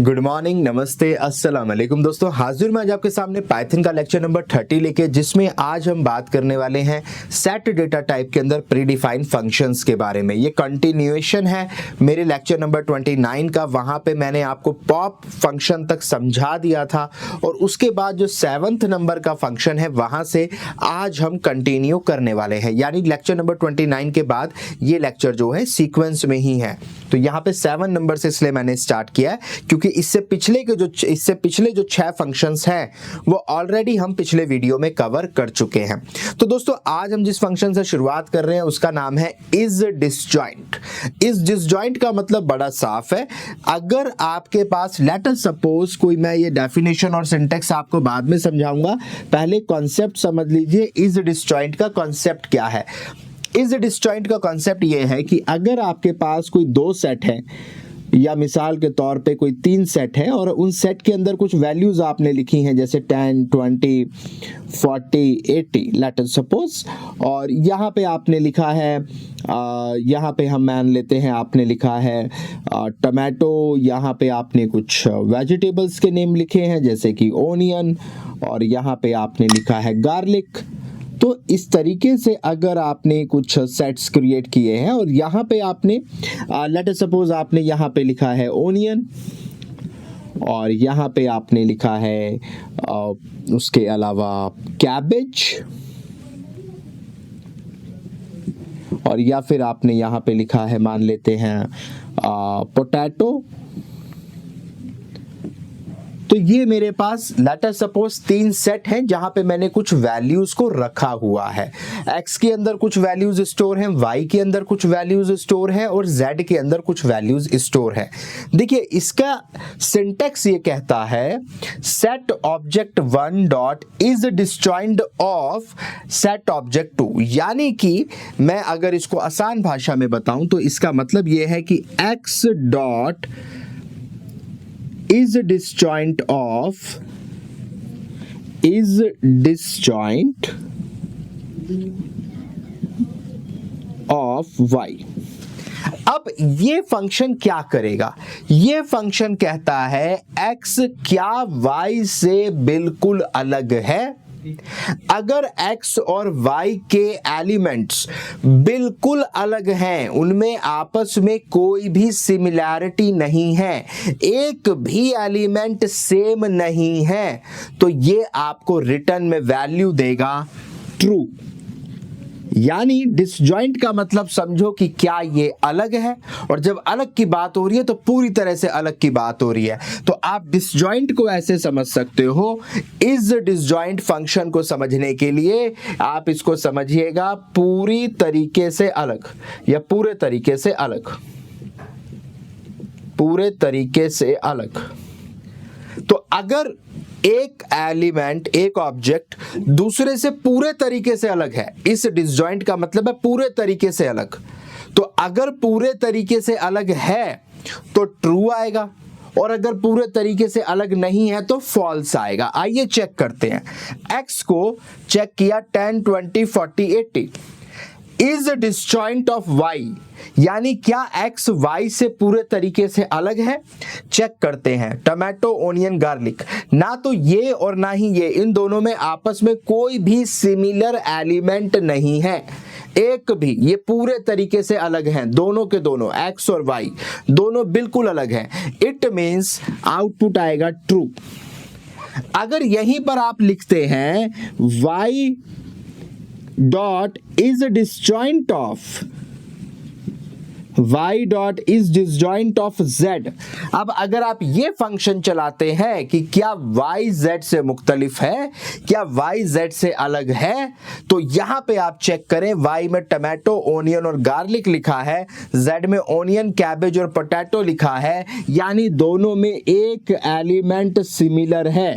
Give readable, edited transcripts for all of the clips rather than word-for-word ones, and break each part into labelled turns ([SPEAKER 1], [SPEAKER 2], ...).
[SPEAKER 1] Good morning, नमस्ते, अस्सलाम वालेकुम दोस्तों। हाजिर मैं आज आपके सामने पाइथन का लेक्चर नंबर 30 लेके, जिसमें आज हम बात करने वाले हैं सेट डेटा टाइप के अंदर प्रीडिफाइंड फंक्शंस के बारे में। ये कंटिन्यूएशन है मेरे लेक्चर नंबर 29 का। वहां पे मैंने आपको पॉप फंक्शन तक समझा दिया था और उसके बाद जो 7th नंबर का फंक्शन है वहां से आज हम कंटिन्यू करने वाले हैं। यानी लेक्चर नंबर 29 के बाद ये लेक्चर जो है सीक्वेंस में ही है। तो यहाँ पे 7 नंबर से इसलिए मैंने स्टार्ट किया है क्योंकि इससे पिछले जो 6 फंक्शंस हैं वो ऑलरेडी हम पिछले वीडियो में कवर कर चुके हैं। तो दोस्तों आज हम जिस फंक्शन से शुरुआत कर रहे हैं उसका नाम है इज डिसजॉइंट। इज डिसजॉइंट का मतलब बड़ा साफ है। अगर आपके पास लेट अस सपोज कोई, मैं ये डेफिनेशन और सिंटेक्स आपको बाद में समझाऊंगा, पहले कॉन्सेप्ट समझ लीजिए इज डिसजॉइंट का कॉन्सेप्ट क्या है। इज डिसजॉइंट का कॉन्सेप्ट ये है कि अगर आपके पास कोई 2 सेट है या मिसाल के तौर पे कोई 3 सेट है और उन सेट के अंदर कुछ वैल्यूज आपने लिखी हैं जैसे 10, 20, 40, 80 लेट अस सपोज, और यहाँ पे आपने लिखा है यहाँ पे हम मान लेते हैं आपने लिखा है टमाटो, यहाँ पे आपने कुछ वेजिटेबल्स के नेम लिखे हैं जैसे कि ओनियन, और यहाँ पे आपने लिखा है गार्लिक। तो इस तरीके से अगर आपने कुछ सेट्स क्रिएट किए हैं और यहाँ पे आपने लेट अस सपोज आपने यहाँ पे लिखा है ओनियन और यहाँ पे आपने लिखा है उसके अलावा कैबेज, और या फिर आपने यहाँ पे लिखा है मान लेते हैं पोटैटो। तो ये मेरे पास लेट अस सपोज 3 सेट हैं जहां पे मैंने कुछ वैल्यूज को रखा हुआ है। x के अंदर कुछ वैल्यूज स्टोर हैं, y के अंदर कुछ वैल्यूज स्टोर है और z के अंदर कुछ वैल्यूज स्टोर है। देखिए इसका सिंटेक्स ये कहता है set object 1 dot is disjoint of set object 2। यानी कि मैं अगर इसको आसान भाषा में बताऊं तो इसका मतलब ये है कि x dot is disjoint of y। अब ये फंक्शन क्या करेगा? ये फंक्शन कहता है x क्या y से बिल्कुल अलग है। अगर x और y के एलिमेंट्स बिल्कुल अलग हैं, उनमें आपस में कोई भी सिमिलैरिटी नहीं है, एक भी एलिमेंट सेम नहीं है, तो ये आपको रिटर्न में वैल्यू देगा ट्रू। यानी डिसजॉइंट का मतलब समझो कि क्या ये अलग है, और जब अलग की बात हो रही है तो पूरी तरह से अलग की बात हो रही है। तो आप डिसजॉइंट को ऐसे समझ सकते हो। इज डिसजॉइंट फंक्शन को समझने के लिए आप इसको समझिएगा पूरी तरीके से अलग या पूरे तरीके से अलग, पूरे तरीके से अलग। तो अगर एक एलिमेंट, एक ऑब्जेक्ट दूसरे से पूरे तरीके से अलग है, इस डिसजॉइंट का मतलब है पूरे तरीके से अलग। तो अगर पूरे तरीके से अलग है तो ट्रू आएगा, और अगर पूरे तरीके से अलग नहीं है तो फॉल्स आएगा। आइए चेक करते हैं। x को चेक किया 10, 20, 40, 80 इज डिसजॉइंट ऑफ y, यानी क्या x y से पूरे तरीके से अलग है। चेक करते हैं टमाटो, ओनियन, गार्लिक, ना तो ये और ना ही ये, इन दोनों में आपस में कोई भी सिमिलर एलिमेंट नहीं है, एक भी। ये पूरे तरीके से अलग हैं, दोनों के दोनों x और y दोनों बिल्कुल अलग हैं। इट मींस आउटपुट आएगा ट्रू। अगर यहीं पर आप लिखते हैं y dot is disjoint of y dot is disjoint of z, अब अगर आप ये फंक्शन चलाते हैं कि क्या y z से मुख्तलिफ है, क्या y z से अलग है, तो यहां पे आप चेक करें y में टमाटो, ओनियन और गार्लिक लिखा है, z में ओनियन, कैबेज और पोटैटो लिखा है, यानी दोनों में एक एलिमेंट सिमिलर है।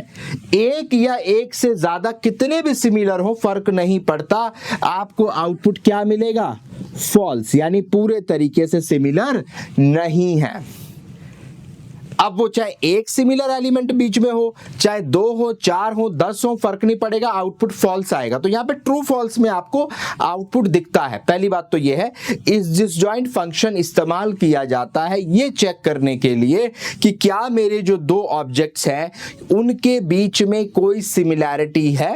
[SPEAKER 1] एक या एक से ज्यादा कितने भी सिमिलर हो फर्क नहीं पड़ता, आपको आउटपुट क्या मिलेगा? फॉल्स, यानी पूरे तरीके से सिमिलर नहीं है। अब वो चाहे एक सिमिलर एलिमेंट बीच में हो, चाहे 2 हो, 4 हो, 10 हो, फर्क नहीं पड़ेगा, आउटपुट फॉल्स आएगा। तो यहाँ पे ट्रू फॉल्स में आपको आउटपुट दिखता है। पहली बात तो ये है, इस डिसजॉइंट फंक्शन इस्तेमाल किया जाता है ये चेक करने के लिए कि क्या मेरे जो दो ऑब्जेक्ट्स हैं उनके बीच में कोई सिमिलैरिटी है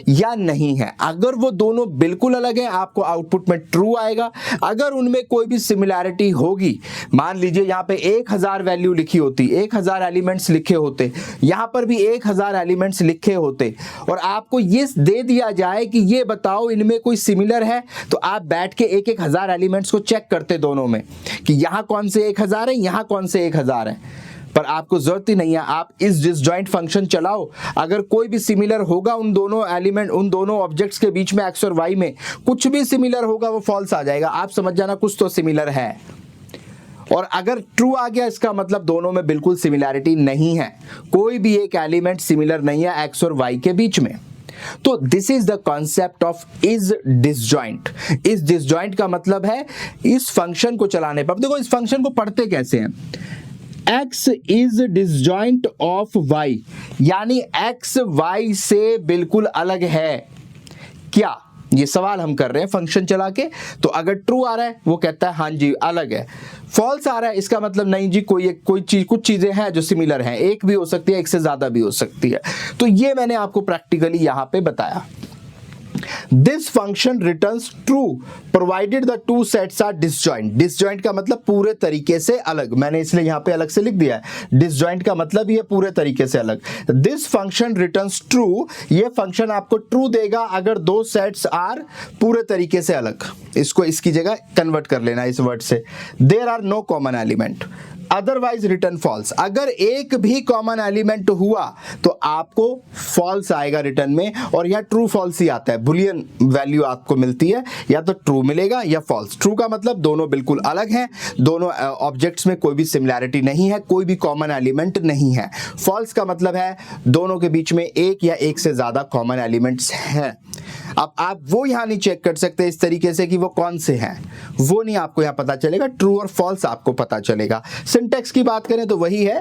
[SPEAKER 1] या नहीं है। अगर वो दोनों बिल्कुल अलग हैं, आपको आउटपुट में ट्रू आएगा। अगर उनमें कोई भी सिमिलैरिटी होगी, मान लीजिए यहां पे 1000 वैल्यू लिखी होती, 1000 एलिमेंट्स लिखे होते, यहां पर भी 1000 एलिमेंट्स लिखे होते, और आपको ये दे दिया जाए कि ये बताओ इनमें कोई सिमिलर है, तो आप बैठ के 1000 एलिमेंट्स को चेक करते दोनों में कि यहां कौन से 1000 है, यहां कौन से 1000 है। पर आपको जरूरत ही नहीं है, आप इस डिसजॉइंट फंक्शन चलाओ, अगर कोई भी सिमिलर होगा उन दोनों एलिमेंट, उन दोनों ऑब्जेक्ट्स के बीच में एक्स और वाई में कुछ भी सिमिलर होगा वो फॉल्स आ जाएगा। आप समझ जाना कुछ तो सिमिलर है, और अगर ट्रू आ गया इसका मतलब दोनों में बिल्कुल सिमिलैरिटी नहीं है, कोई भी एक एलिमेंट सिमिलर नहीं है एक्स और वाई के बीच में। तो this is the concept of is disjoint. इस डिसजॉइंट का मतलब है इस फंक्शन को चलाने पर। देखो इस फंक्शन को पढ़ते कैसे हैं, x is disjoint of y, यानी x y से बिल्कुल अलग है क्या, ये सवाल हम कर रहे हैं फंक्शन चला के। तो अगर ट्रू आ रहा है वो कहता है हाँ जी अलग है, फॉल्स आ रहा है इसका मतलब नहीं जी कोई चीज, कुछ चीजें हैं जो सिमिलर हैं, एक भी हो सकती है, एक से ज्यादा भी हो सकती है। तो ये मैंने आपको प्रैक्टिकली यहां पे बताया। This function returns true provided the two sets are disjoint। disjoint का मतलब पूरे तरीके से अलग, मैंने इसलिए यहां पे अलग से लिख दिया है। disjoint का मतलब ये पूरे तरीके से अलग। This function returns true, ये फंक्शन आपको ट्रू देगा अगर दो सेट्स आर पूरे तरीके से अलग। इसको इसकी जगह कन्वर्ट कर लेना इस वर्ड से। There are no common element, otherwise return false. अगर एक भी कॉमन एलिमेंट हुआ तो आपको फॉल्स आएगा रिटर्न में, और यह ट्रू फॉल्स ही आता है, बुलियन वैल्यू आपको मिलती है, या तो ट्रू मिलेगा या फॉल्स। ट्रू का मतलब दोनों बिल्कुल अलग हैं, दोनों ऑब्जेक्ट्स में कोई भी सिमिलैरिटी नहीं है, कोई भी कॉमन एलिमेंट नहीं है। फॉल्स का मतलब है दोनों के बीच में एक या एक से ज्यादा कॉमन एलिमेंट्स हैं। अब आप वो यहां नहीं चेक कर सकते इस तरीके से कि वो कौन से हैं, वो नहीं आपको यहां पता चलेगा, ट्रू और फॉल्स आपको पता चलेगा। सिंटैक्स की बात करें तो वही है,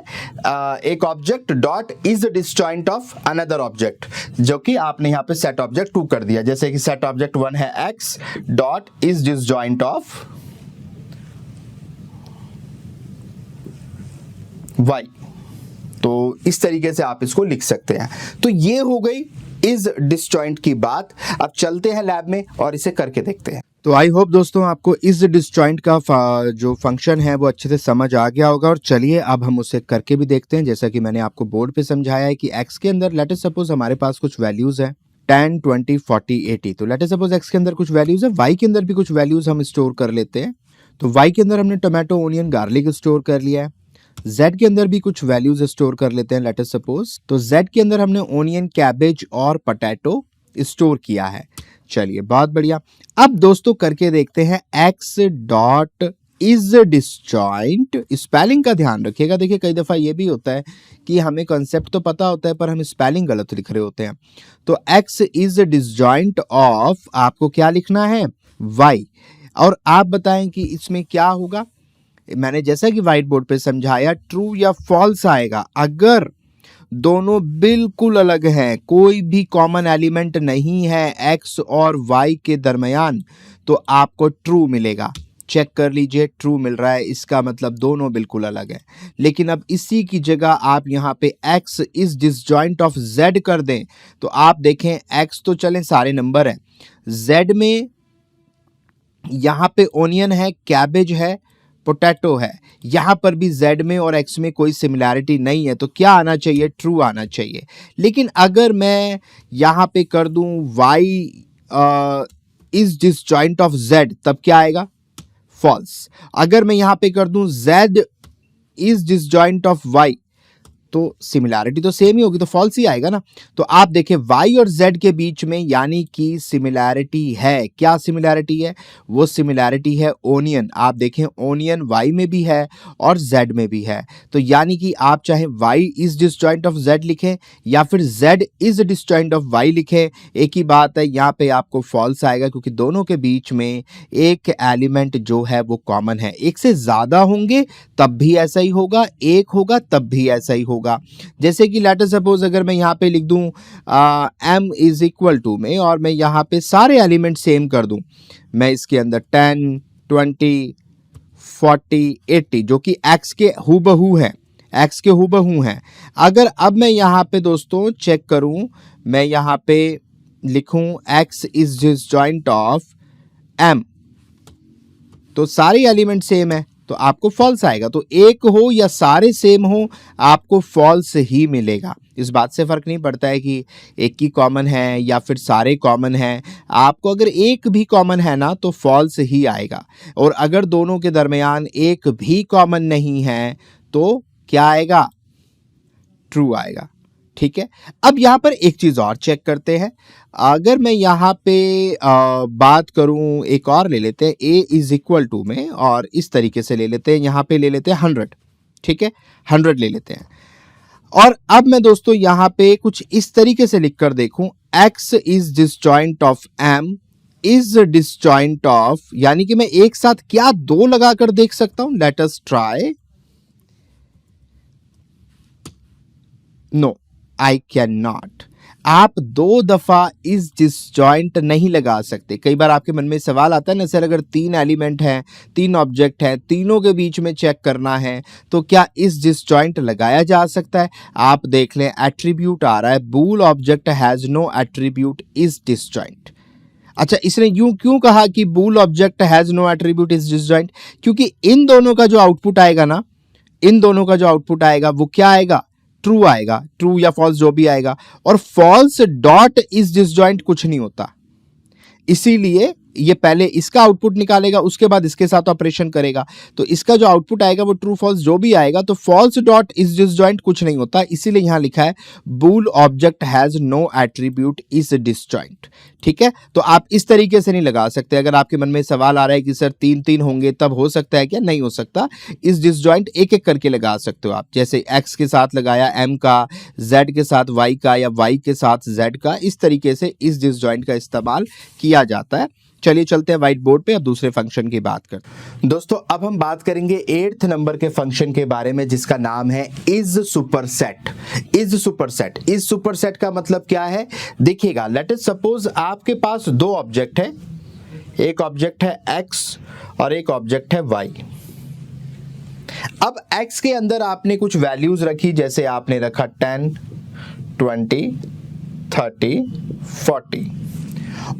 [SPEAKER 1] एक object dot is disjoint of another object, जो कि आपने यहां पे सेट ऑब्जेक्ट 2 कर दिया। जैसे कि सेट ऑब्जेक्ट 1 है x dot is disjoint of y, तो इस तरीके से आप इसको लिख सकते हैं। तो ये हो गई इज डिसजॉइंट की बात। अब चलते हैं लैब में और इसे करके देखते हैं। तो आई होप दोस्तों आपको इस डिसजॉइंट का जो फंक्शन है वो अच्छे से समझ आ गया होगा, और चलिए अब हम उसे करके भी देखते हैं। जैसा कि मैंने आपको बोर्ड पे समझाया है कि x के अंदर लेट अस सपोज हमारे पास कुछ वैल्यूज है 10, 20, 40, 80। तो लेट अस सपोज x के अंदर कुछ वैल्यूज है, y के अंदर भी कुछ वैल्यूज हम स्टोर कर लेते हैं। तो y के अंदर हमने टोमेटो, ओनियन, गार्लिक स्टोर कर लिया है। Z के अंदर भी कुछ वैल्यूज स्टोर कर लेते हैं लेट अस सपोज। तो Z के अंदर हमने ओनियन, कैबेज और पोटैटो स्टोर किया है। चलिए बहुत बढ़िया। अब दोस्तों करके देखते हैं x dot is disjoint. Spelling का ध्यान रखिएगा, देखिए कई दफा ये भी होता है कि हमें कॉन्सेप्ट तो पता होता है पर हम स्पेलिंग गलत लिख रहे होते हैं। तो x इज डिसजॉइंट ऑफ, आपको क्या लिखना है, y, और आप बताएं कि इसमें क्या होगा। मैंने जैसा कि व्हाइट बोर्ड पे समझाया, ट्रू या फॉल्स आएगा अगर दोनों बिल्कुल अलग हैं, कोई भी कॉमन एलिमेंट नहीं है x और y के दरमियान, तो आपको ट्रू मिलेगा। चेक कर लीजिए, ट्रू मिल रहा है, इसका मतलब दोनों बिल्कुल अलग है। लेकिन अब इसी की जगह आप यहाँ पे x is disjoint of z कर दें, तो आप देखें x तो चलें सारे नंबर हैं, z में यहाँ पे ओनियन है, कैबेज है, पोटैटो है, यहां पर भी z में और x में कोई सिमिलैरिटी नहीं है, तो क्या आना चाहिए, ट्रू आना चाहिए। लेकिन अगर मैं यहां पे कर दूं y is disjoint of z, तब क्या आएगा, फॉल्स। अगर मैं यहां पे कर दूं z is disjoint of y,
[SPEAKER 2] तो सिमिलैरिटी तो सेम ही होगी, तो फॉल्स ही आएगा ना। तो आप देखें y और z के बीच में यानी कि सिमिलैरिटी है। क्या सिमिलैरिटी है? वो सिमिलैरिटी है ओनियन। आप देखें ओनियन y में भी है और z में भी है। तो यानी कि आप चाहे y is disjoint of z लिखें या फिर z is disjoint of y लिखें, एक ही बात है, यहाँ पे आपको फॉल्स आएगा क्योंकि दोनों के बीच में एक एलिमेंट जो है वो कॉमन है। एक से ज्यादा होंगे तब भी ऐसा ही होगा, एक होगा तब भी ऐसा ही होगा। जैसे कि लेट सपोज अगर मैं यहाँ पे लिख दूं m इज इक्वल टू में और मैं यहाँ पे सारे एलिमेंट सेम कर दूं, मैं इसके अंदर 10, 20, 40, 80 जो कि x के हूबहू है, x के हूबहू हैं। अगर अब मैं यहाँ पे दोस्तों चेक करूं, मैं यहाँ पे लिखूं x is disjoint of m, तो सारे एलिमेंट सेम है तो आपको फॉल्स आएगा। तो एक हो या सारे सेम हो आपको फॉल्स ही मिलेगा। इस बात से फर्क नहीं पड़ता है कि एक ही कॉमन है या फिर सारे कॉमन हैं, आपको अगर एक भी कॉमन है ना तो फॉल्स ही आएगा। और अगर दोनों के दरमियान एक भी कॉमन नहीं है तो क्या आएगा? ट्रू आएगा। ठीक है, अब यहां पर एक चीज और चेक करते हैं। अगर मैं यहां पे बात करूं, एक और ले लेते हैं a इज इक्वल टू में और इस तरीके से ले लेते हैं, यहां पे ले लेते हैं 100। ठीक है, 100 ले लेते हैं और अब मैं दोस्तों यहां पे कुछ इस तरीके से लिख कर देखूं, x is disjoint of m is disjoint of, यानी कि मैं एक साथ क्या दो लगाकर देख सकता हूं? Let us try. No, I can not. आप दो दफा इस डिसजॉइंट नहीं लगा सकते। कई बार आपके मन में सवाल आता है ना सर, अगर 3 एलिमेंट हैं, 3 ऑब्जेक्ट हैं, तीनों के बीच में चेक करना है तो क्या इस डिसजॉइंट लगाया जा सकता है? आप देख लें, एट्रीब्यूट आ रहा है, bool object has no attribute is disjoint. अच्छा, इसने यूं क्यों कहा कि bool object has no attribute is disjoint? क्योंकि इन दोनों का जो आउटपुट आएगा ना, इन दोनों का जो आउटपुट आएगा वो क्या आएगा? ट्रू आएगा, ट्रू या फॉल्स जो भी आएगा। और फॉल्स डॉट इज डिसजॉइंट कुछ नहीं होता, इसीलिए ये पहले इसका आउटपुट निकालेगा उसके बाद इसके साथ ऑपरेशन करेगा। तो इसका जो आउटपुट आएगा वो ट्रू फॉल्स जो भी आएगा, तो फॉल्स डॉट इज डिसजॉइंट कुछ नहीं होता, इसीलिए यहां लिखा है bool object has no attribute is disjoint. ठीक है, तो आप इस तरीके से नहीं लगा सकते। अगर आपके मन में सवाल आ रहा है कि सर 3 होंगे तब हो सकता है क्या? नहीं हो सकता। इस डिसजॉइंट एक एक करके लगा सकते हो आप, जैसे x के साथ लगाया m का, z के साथ y का या y के साथ z का, इस तरीके से इस डिसजॉइंट का इस्तेमाल किया जाता है। चलिए चलते हैं व्हाइट बोर्ड पे और दूसरे फंक्शन की बात करते हैं।
[SPEAKER 1] दोस्तों अब हम बात करेंगे 8th नंबर के फंक्शन के बारे में जिसका नाम है is superset. Is superset, is superset का मतलब क्या है? देखिएगा, लेट अस सपोज आपके पास 2 ऑब्जेक्ट है, एक ऑब्जेक्ट है x और एक ऑब्जेक्ट है y। अब x के अंदर आपने कुछ वैल्यूज रखी, जैसे आपने रखा 10, 20, 30, 40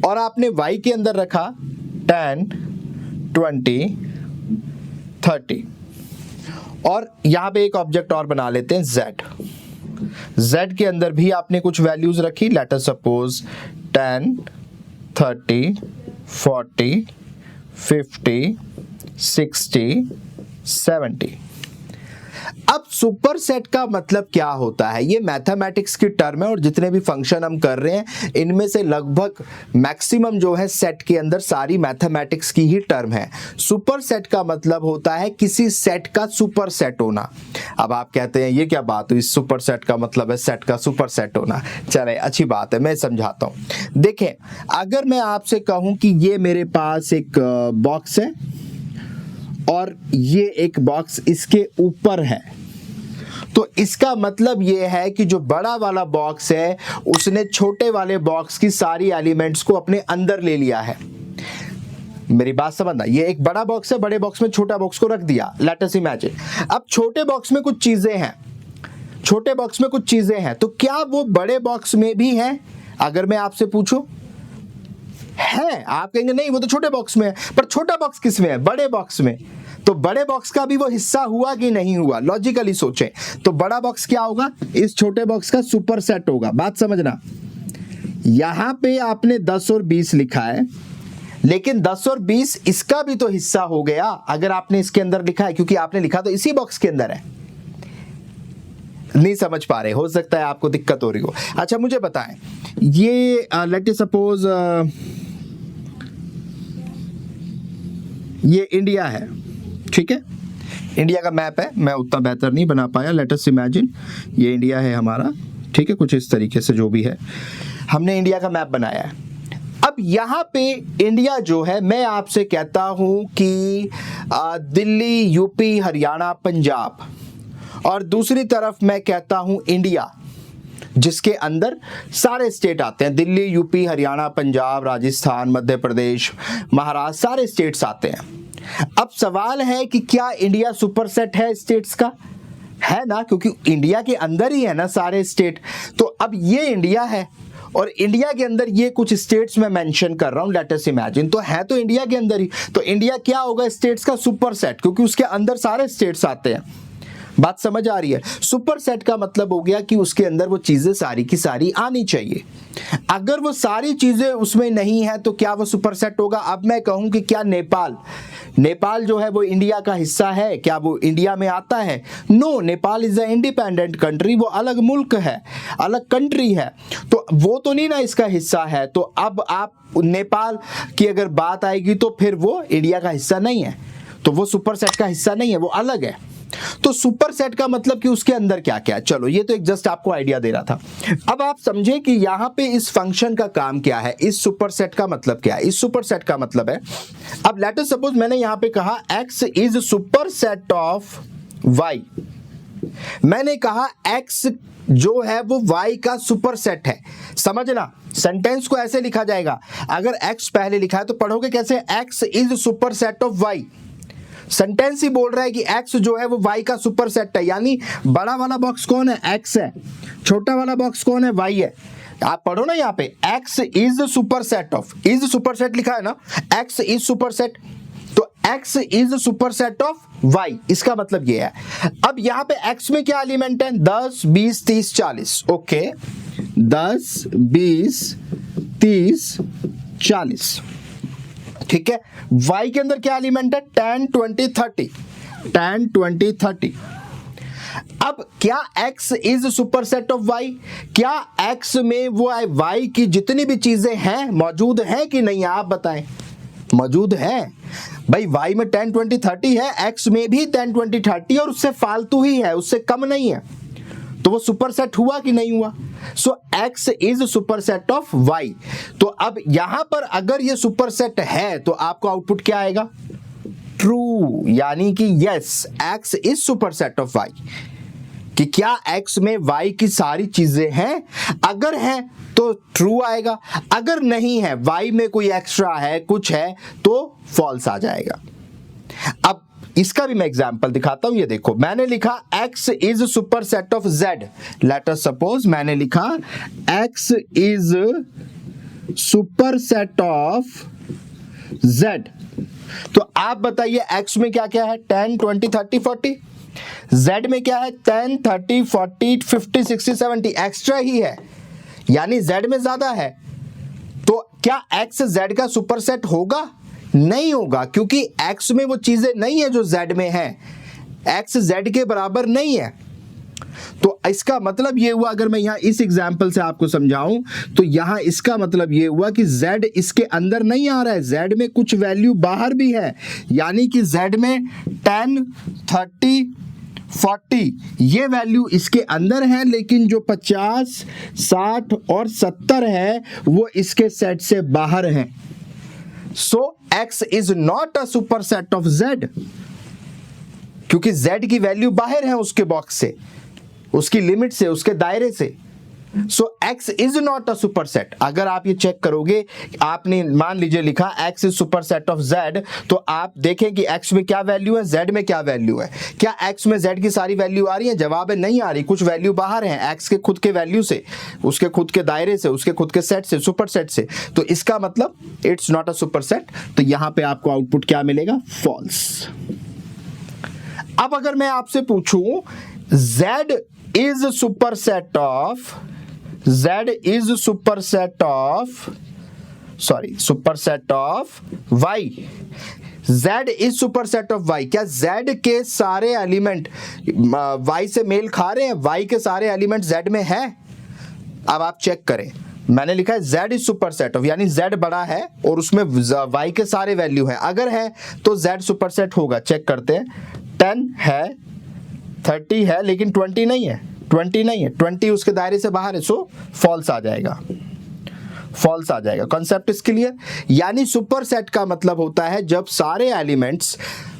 [SPEAKER 1] और आपने y के अंदर रखा 10, 20, 30 और यहां पे एक ऑब्जेक्ट और बना लेते हैं z के अंदर भी आपने कुछ वैल्यूज रखी, लेट अस सपोज 10, 30, 40, 50, 60, 70। अब सुपरसेट का मतलब क्या होता है? ये मैथमेटिक्स की टर्म है और जितने भी फंक्शन हम कर रहे हैं इनमें से लगभग मैक्सिमम जो है सेट के अंदर सारी मैथमेटिक्स की ही टर्म है। सुपरसेट का मतलब होता है किसी सेट का सुपरसेट होना। अब आप कहते हैं ये क्या बात हुई, सुपरसेट का मतलब है सेट का सुपरसेट होना। चले, अच्छी बात है, मैं समझाता हूं। देखें, अगर मैं आपसे कहूं कि ये मेरे पास एक बॉक्स है और ये एक बॉक्स इसके ऊपर है, तो इसका मतलब ये है कि जो बड़ा वाला बॉक्स है उसने छोटे वाले बॉक्स की सारी एलिमेंट्स को अपने अंदर ले लिया है। मेरी बात समझना, ये एक बड़ा बॉक्स है, बड़े बॉक्स में छोटा बॉक्स को रख दिया, लेट अस इमेजिन। अब छोटे बॉक्स में कुछ चीजें हैं, छोटे बॉक्स में कुछ चीजें हैं, तो क्या वो बड़े बॉक्स में भी है? अगर मैं आपसे पूछूं है, आप कहेंगे नहीं वो तो छोटे बॉक्स में है, पर छोटा बॉक्स किस में है? बड़े बॉक्स में। तो बड़े बॉक्स का भी वो हिस्सा हुआ कि नहीं हुआ? लॉजिकली सोचें तो बड़ा बॉक्स क्या होगा? इस छोटे बॉक्स का सुपरसेट होगा। बात समझना, यहां पे आपने 10 और 20 लिखा है, लेकिन 10 और 20 इसका भी तो हिस्सा हो गया अगर आपने इसके अंदर लिखा है, क्योंकि आपने लिखा तो इसी बॉक्स के अंदर है। नहीं समझ पा रहे, हो सकता है आपको दिक्कत हो रही हो। अच्छा मुझे बताएं, ये लेट अस सपोज ये इंडिया है, ठीक है, इंडिया का मैप है, मैं उतना बेहतर नहीं बना पाया, लेट अस इमेजिन ये इंडिया है हमारा, ठीक है, कुछ इस तरीके से जो भी है हमने इंडिया का मैप बनाया है। अब यहाँ पे इंडिया जो है, मैं आपसे कहता हूं कि दिल्ली, यूपी, हरियाणा, पंजाब, और दूसरी तरफ मैं कहता हूं इंडिया जिसके अंदर सारे स्टेट आते हैं, दिल्ली, यूपी, हरियाणा, पंजाब, राजस्थान, मध्य प्रदेश, महाराष्ट्र, सारे स्टेट्स आते हैं। अब सवाल है कि क्या इंडिया सुपरसेट है स्टेट्स का? है ना, क्योंकि इंडिया के अंदर ही है ना सारे स्टेट। तो अब ये इंडिया है और इंडिया के अंदर ये कुछ स्टेट्स में मेंशन कर रहा हूं, लेट अस इमेजिन, तो है तो इंडिया के अंदर ही, तो इंडिया क्या होगा स्टेट्स का? सुपरसेट, क्योंकि उसके अंदर सारे स्टेट्स आते हैं। बात समझ आ रही है? सुपर सेट का मतलब हो गया कि उसके अंदर वो चीजें सारी की सारी आनी चाहिए। अगर वो सारी चीजें उसमें नहीं है तो क्या वो सुपर सेट होगा? अब मैं कहूं कि क्या नेपाल जो है वो इंडिया का हिस्सा है, क्या वो इंडिया में आता है? No, Nepal is a independent country, वो अलग मुल्क है, अलग कंट्री है, तो वो तो नहीं ना इसका हिस्सा है। तो अब आप नेपाल की अगर बात आएगी तो फिर वो इंडिया का हिस्सा नहीं है, तो वो सुपर सेट का हिस्सा नहीं है, वो अलग है। तो सुपर सेट का मतलब कि उसके अंदर क्या क्या है। चलो ये तो एक जस्ट आपको आइडिया दे रहा था। अब आप समझे कि यहां पे इस फंक्शन का काम क्या है, इस सुपर सेट का मतलब क्या है। इस सुपर सेट का मतलब है, अब लेट अस सपोज मैंने यहां पे कहा x is super set of y, मैंने कहा x जो है वो y का सुपर सेट है। समझना, सेंटेंस को ऐसे लिखा जाएगा, अगर x पहले लिखा है तो पढ़ोगे कैसे? x is super set of y। Sentence ही बोल रहा है कि x जो है वो y का सुपर सेट है, यानी बड़ा वाला बॉक्स कौन है? x है, छोटा वाला बॉक्स कौन है? y है। आप पढ़ो ना यहाँ पे x is super set of, is super set लिखा है ना, x इज सुपर सेट, तो x is super set of y, इसका मतलब ये है। अब यहाँ पे x में क्या एलिमेंट है? 10, 20, 30, 40। ओके, 10, 20, 30, 40, ठीक है। y के अंदर क्या एलिमेंट है? 10, 20, 30, 10, 20, 30। अब क्या x is super set of y? क्या x में वो y की जितनी भी चीजें हैं मौजूद हैं कि नहीं? आप बताएं। मौजूद है भाई, y में 10, 20, 30 है, x में भी 10, 20, 30 और उससे फालतू ही है, उससे कम नहीं है, तो वो सुपर सेट हुआ कि नहीं हुआ? सो x is super set of y। तो अब यहां पर अगर ये सुपर सेट है तो आपको आउटपुट क्या आएगा? ट्रू, यानी कि yes, x is super set of y। कि क्या x में y की सारी चीजें हैं? अगर है तो ट्रू आएगा, अगर नहीं है, y में कोई एक्स्ट्रा है, कुछ है, तो फॉल्स आ जाएगा। अब इसका भी मैं एग्जांपल दिखाता हूं। ये देखो, मैंने लिखा x is super set of z। Let us suppose मैंने लिखा x is super set of z। तो आप बताइए x में क्या क्या है? 10, 20, 30, 40। z में क्या है? 10, 30, 40, 50, 60, 70, एक्स्ट्रा ही है, यानी z में ज्यादा है। तो क्या x z का सुपर सेट होगा? नहीं होगा, क्योंकि x में वो चीजें नहीं है जो z में है, x z के बराबर नहीं है। तो इसका मतलब ये हुआ, अगर मैं यहां इस एग्जांपल से आपको समझाऊं तो यहां इसका मतलब ये हुआ कि z इसके अंदर नहीं आ रहा है, z में कुछ वैल्यू बाहर भी है, यानी कि z में 10, 30, 40 ये वैल्यू इसके अंदर है, लेकिन जो 50, 60 और 70 है वो इसके सेट से बाहर है। So x is not a superset of z, क्योंकि z की वैल्यू बाहर है उसके बॉक्स से, उसकी लिमिट से, उसके दायरे से। So x is not a superset। अगर आप ये चेक करोगे, आपने मान लीजिए लिखा x is superset of z, तो आप देखें कि x में क्या वैल्यू है, z में क्या वैल्यू है। क्या x में z की सारी वैल्यू आ रही है? जवाब है नहीं आ रही, कुछ वैल्यू बाहर है x के खुद के वैल्यू से, उसके खुद के दायरे से, उसके खुद के सेट से, सुपर सेट से। तो इसका मतलब it's not a super set. तो यहां पे आपको आउटपुट क्या मिलेगा? फॉल्स। अब अगर मैं आपसे पूछूं z is super set of, Z is superset of, sorry, superset of Y, Z is super set of Y, क्या Z के सारे एलिमेंट Y से मेल खा रहे हैं? Y के सारे एलिमेंट Z में है? अब आप चेक करें, मैंने लिखा है Z is super set of, यानी Z बड़ा है और उसमें Y के सारे वैल्यू हैं, अगर है तो Z सुपर सेट होगा। चेक करते हैं, 10 है, 30 है, लेकिन 20 नहीं है, 20 नहीं है, 20 उसके दायरे से बाहर है, सो फॉल्स आ जाएगा, फॉल्स आ जाएगा। Concept is clear? यानी सुपर सेट का मतलब होता है जब सारे एलिमेंट्स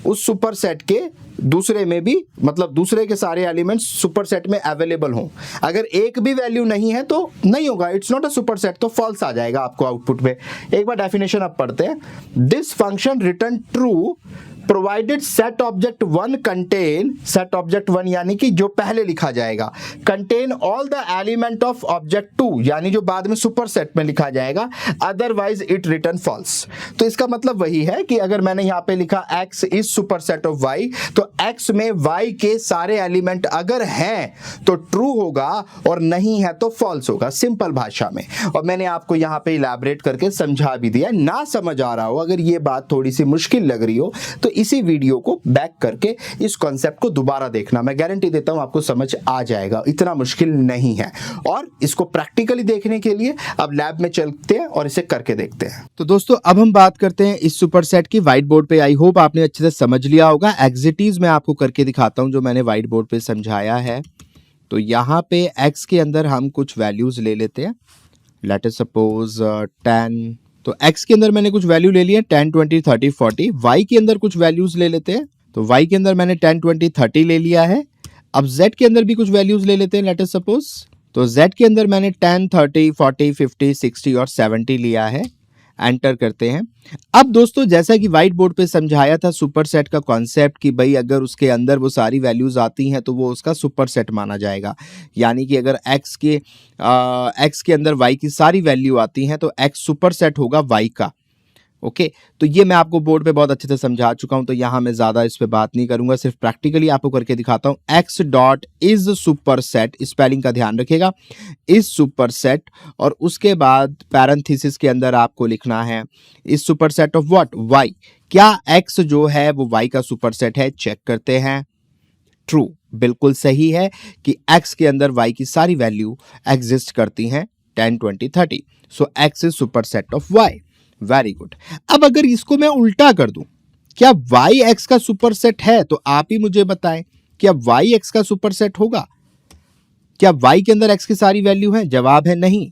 [SPEAKER 1] उस सुपर सेट के दूसरे में भी, मतलब दूसरे के सारे एलिमेंट्स सुपर सेट में अवेलेबल हों। अगर एक भी वैल्यू नहीं है तो नहीं होगा, it's not a super set, तो फॉल्स आ जाएगा आपको आउटपुट में। एक बार डेफिनेशन आप पढ़ते हैं, this function return true provided set object 1 contain, set object 1 यानी कि जो पहले लिखा जाएगा, contain all the element of object 2 यानी जो बाद में सुपर सेट में लिखा जाएगा, अदरवाइज इट रिटर्न फॉल्स। तो इसका मतलब वही है कि अगर मैंने यहां पे लिखा x is super set of y, तो x में y के सारे एलिमेंट अगर हैं तो ट्रू होगा और नहीं है तो फॉल्स होगा, सिंपल भाषा में। और मैंने आपको यहां पे इलैबोरेट करके समझा भी दिया। ना समझ आ रहा हो, अगर ये बात थोड़ी सी मुश्किल लग रही हो, तो इसी वीडियो को बैक करके इस कॉन्सेप्ट को दोबारा देखना, मैं गारंटी देता हूं आपको समझ आ जाएगा, इतना मुश्किल नहीं है। और इसको प्रैक्टिकली देखने के लिए अब लैब में चलते हैं और इसे करके देखते हैं।
[SPEAKER 2] तो दोस्तों अब हम बात करते हैं इस सुपर सेट की व्हाइट बोर्ड पे। आई होप आपने अच्छे से समझ लिया होगा। एग्जिटीज मैं आपको करके दिखाता हूं जो मैंने व्हाइट बोर्ड पे समझाया है। तो यहाँ पे x के अंदर हम कुछ वैल्यूज ले लेते हैं, लेट अस सपोज 10। तो x के अंदर मैंने कुछ वैल्यू ले लिया 10, 20, 30, 40। y के अंदर कुछ वैल्यूज ले लेते हैं, तो y के अंदर मैंने 10, 20, 30 ले लिया है। अब z के अंदर भी कुछ वैल्यूज ले लेते हैं, लेट अस सपोज। तो z के अंदर मैंने 10, 30, 40, 50, 60 और 70 लिया है। एंटर करते हैं। अब दोस्तों जैसा कि व्हाइट बोर्ड पे समझाया था सुपर सेट का कॉन्सेप्ट कि भाई अगर उसके अंदर वो सारी वैल्यूज आती हैं तो वो उसका सुपर सेट माना जाएगा। यानी कि अगर x के अंदर y की सारी वैल्यू आती हैं तो x सुपर सेट होगा y का। ओके, तो ये मैं आपको बोर्ड पे बहुत अच्छे से समझा चुका हूं, तो यहां मैं ज्यादा इस पे बात नहीं करूंगा, सिर्फ प्रैक्टिकली आपको करके दिखाता हूं। x dot is super set, spelling का ध्यान रखिएगा, इज सुपर सेट, और उसके बाद पैरेंथेसिस के अंदर आपको लिखना है is super set of what, y। क्या x जो है वो y का सुपर सेट है? चेक करते हैं, ट्रू, बिल्कुल सही है कि x के अंदर y की सारी वैल्यू एग्जिस्ट करती हैं 10, 20, 30। सो x is super set of y। Very good. अब अगर इसको मैं उल्टा कर दूं, क्या y x का सुपर सेट है? तो आप ही मुझे बताएं, क्या y x का सुपर सेट होगा? क्या y के अंदर x की सारी वैल्यू है? जवाब है नहीं।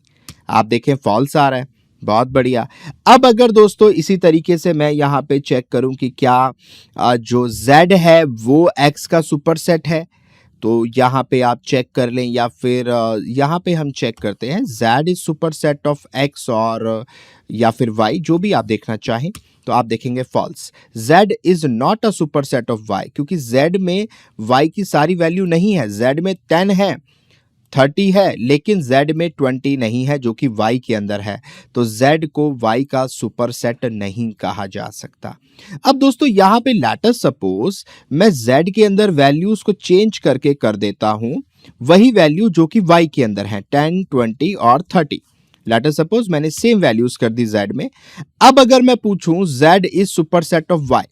[SPEAKER 2] आप देखें फॉल्स आ रहा है। बहुत बढ़िया। अब अगर दोस्तों इसी तरीके से मैं यहां पे चेक करूं कि क्या जो z है वो x का सुपर सेट है, तो यहाँ पे आप चेक कर लें, या फिर यहाँ पे हम चेक करते हैं z is super set of x, और या फिर y, जो भी आप देखना चाहें। तो आप देखेंगे false, z is not a super set of y, क्योंकि z में y की सारी वैल्यू नहीं है। z में 10 है, 30 है, लेकिन z में 20 नहीं है जो कि y के अंदर है, तो z को y का सुपर सेट नहीं कहा जा सकता। अब दोस्तों यहां पे लेट अस सपोज मैं z के अंदर वैल्यूज को चेंज करके कर देता हूं वही वैल्यू जो कि y के अंदर है, 10, 20 और 30। लेट अस सपोज मैंने सेम वैल्यूज कर दी z में। अब अगर मैं पूछूं z is super set of y,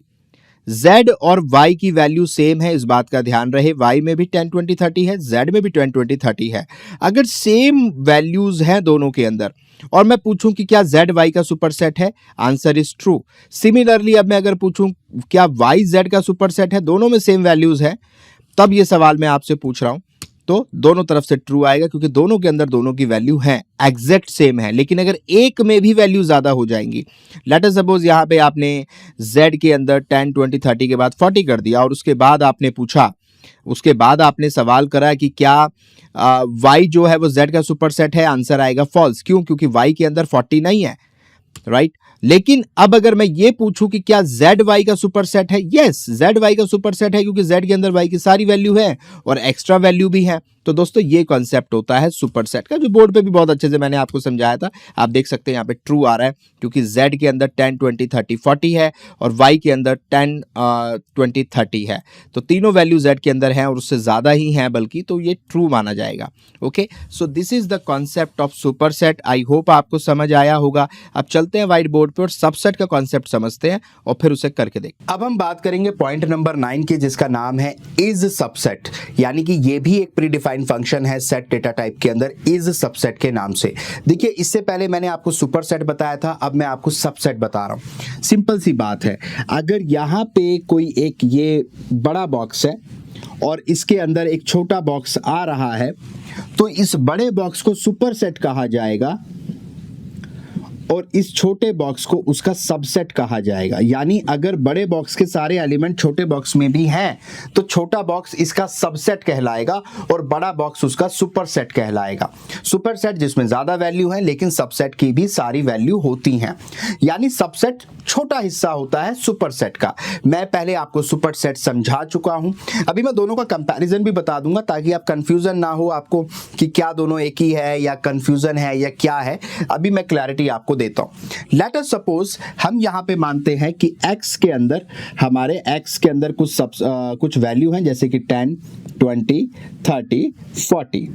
[SPEAKER 2] z और y की वैल्यू सेम है, इस बात का ध्यान रहे, y में भी 10, 20, 30 है, z में भी 10, 20, 30 है। अगर सेम वैल्यूज हैं दोनों के अंदर और मैं पूछूं कि क्या z y का सुपर सेट है, आंसर इज ट्रू। सिमिलरली अब मैं अगर पूछूं क्या y z का सुपर सेट है, दोनों में सेम वैल्यूज है, तब ये सवाल मैं आपसे पूछ रहा हूं, तो दोनों तरफ से ट्रू आएगा, क्योंकि दोनों के अंदर दोनों की वैल्यू है, एग्जैक्ट सेम है। लेकिन अगर एक में भी वैल्यू ज्यादा हो जाएंगी, लेट अस सपोज यहाँ पे आपने z के अंदर 10, 20, 30 के बाद 40 कर दिया, और उसके बाद आपने पूछा, उसके बाद आपने सवाल करा कि क्या y जो है वो z का सुपर सेट है, आंसर आएगा फॉल्स। क्यों? क्योंकि y के अंदर 40 नहीं है, राइट। लेकिन अब अगर मैं ये पूछूं कि क्या z y का सुपर सेट है, यस z y का सुपर सेट है, क्योंकि z के अंदर y की सारी वैल्यू है और एक्स्ट्रा वैल्यू भी है, तो दोस्तों ये कॉन्सेप्ट होता है सुपरसेट का, जो बोर्ड पे भी बहुत अच्छे से मैंने आपको समझाया था। आप देख सकते हैं यहाँ पे ट्रू आ रहा है क्योंकि Z के अंदर 10, 20, 30, 40 है और Y के अंदर 10, 20, 30 है। तो तीनों वैल्यू Z के अंदर हैं और उससे ज़्यादा ही हैं बल्कि, तो ये ट्रू माना जाएगा। Okay, so this is the concept of superset. I hope आपको समझ आया होगा। अब चलते हैं व्हाइट बोर्ड पे और सबसेट का कॉन्सेप्ट समझते हैं और फिर उसे करके देखें।
[SPEAKER 1] अब हम बात करेंगे पॉइंट नंबर 9 की, जिसका नाम है इज सबसेट, यानी कि ये भी एक प्री डिफाइंड फंक्शन है सेट डेटा टाइप के अंदर इज सबसेट के नाम से। देखिए, इससे पहले मैंने आपको सुपरसेट बताया था, अब मैं आपको सबसेट बता रहा हूं। सिंपल सी बात है, अगर यहां पे कोई एक ये बड़ा बॉक्स है और इसके अंदर एक छोटा बॉक्स आ रहा है, तो इस बड़े बॉक्स को सुपरसेट कहा जाएगा और इस छोटे बॉक्स को उसका सबसेट कहा जाएगा। यानी अगर बड़े बॉक्स के सारे एलिमेंट छोटे बॉक्स में भी हैं तो छोटा बॉक्स इसका सबसेट कहलाएगा और बड़ा बॉक्स उसका सुपरसेट कहलाएगा। सुपरसेट जिसमें ज्यादा वैल्यू है लेकिन सबसेट की भी सारी वैल्यू होती हैं, यानी सबसेट छोटा हिस्सा होता है सुपरसेट का। मैं पहले आपको सुपरसेट समझा चुका हूं, अभी मैं दोनों का कंपैरिजन भी बता दूंगा ताकि आप कंफ्यूजन ना हो आपको कि क्या दोनों एक ही है या कंफ्यूजन है या क्या है। अभी मैं क्लैरिटी आपको देता हूं। लेट अस सपोज हम यहां पे मानते हैं कि x के अंदर हमारे x के अंदर कुछ वैल्यू हैं, जैसे कि 10, 20, 30, 40।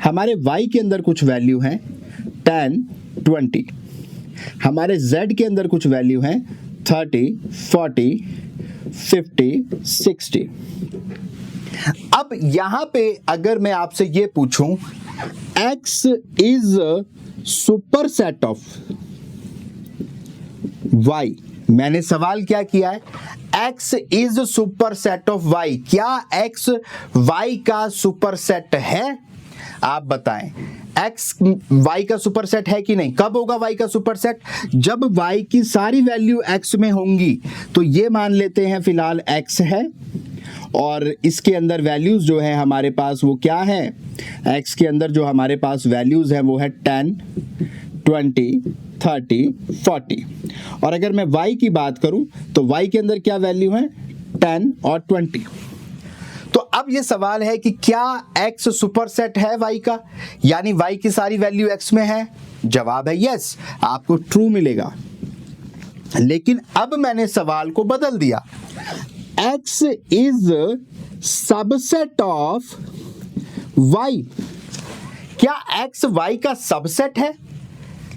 [SPEAKER 1] हमारे y के अंदर कुछ वैल्यू हैं 10, 20। हमारे z के अंदर कुछ वैल्यू हैं 30, 40, 50, 60। अब यहां पे अगर मैं आपसे ये पूछूं x is superset of y, मैंने सवाल क्या किया है, x is superset of y, क्या x y का सुपरसेट है? आप बताएं, x y का सुपरसेट है कि नहीं? कब होगा y का सुपरसेट? जब y की सारी वैल्यू x में होंगी। तो ये मान लेते हैं फिलहाल x है और इसके अंदर वैल्यूज जो है हमारे पास वो क्या है, x के अंदर जो हमारे पास वैल्यूज है वो है 10, 20, 30, 40। और अगर मैं y की बात करूं तो y के अंदर क्या वैल्यू है, 10 और 20। तो अब ये सवाल है कि क्या x सुपरसेट है y का, यानी y की सारी वैल्यू x में है? जवाब है यस, आपको ट्रू मिलेगा। लेकिन अब मैंने सवाल को बदल दिया, x is subset of y, क्या x y का सबसेट है?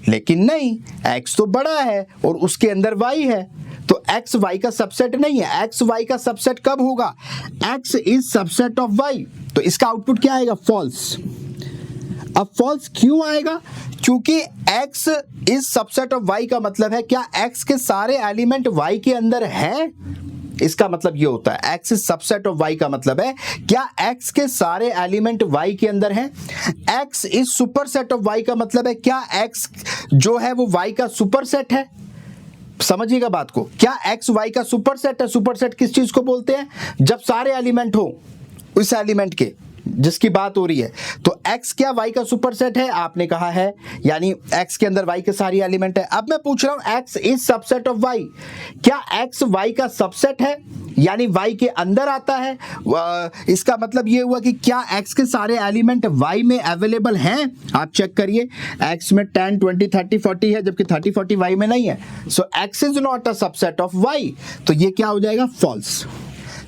[SPEAKER 1] लेकिन नहीं, x तो बड़ा है और उसके अंदर y है, तो x y का सबसेट नहीं है। x y का सबसेट कब होगा, x is subset of y, तो इसका आउटपुट क्या आएगा, फॉल्स। अब फॉल्स क्यों आएगा, क्योंकि x is subset of y का मतलब है क्या x के सारे एलिमेंट y के अंदर है? इसका मतलब ये होता है x is subset of y का मतलब है क्या x के सारे एलिमेंट y के अंदर हैं? x is superset of y का मतलब है क्या x जो है वो y का सुपरसेट है? समझिएगा बात को, क्या x y का सुपरसेट है? सुपरसेट किस चीज को बोलते हैं, जब सारे एलिमेंट हो उस एलिमेंट के जिसकी बात हो रही है। तो x क्या y का सुपरसेट है? आपने कहा है, यानी x के अंदर y के सारी एलिमेंट है। अब मैं पूछ रहा हूं x is subset of y, क्या x y का सबसेट है, यानी y के अंदर आता है? इसका मतलब ये हुआ कि क्या x के सारे एलिमेंट y में अवेलेबल हैं? आप चेक करिए, x में 10, 20, 30, 40 है, जबकि 30, 40 y में नहीं है। सो x is not a subset of y, तो ये क्या हो जाएगा, फॉल्स।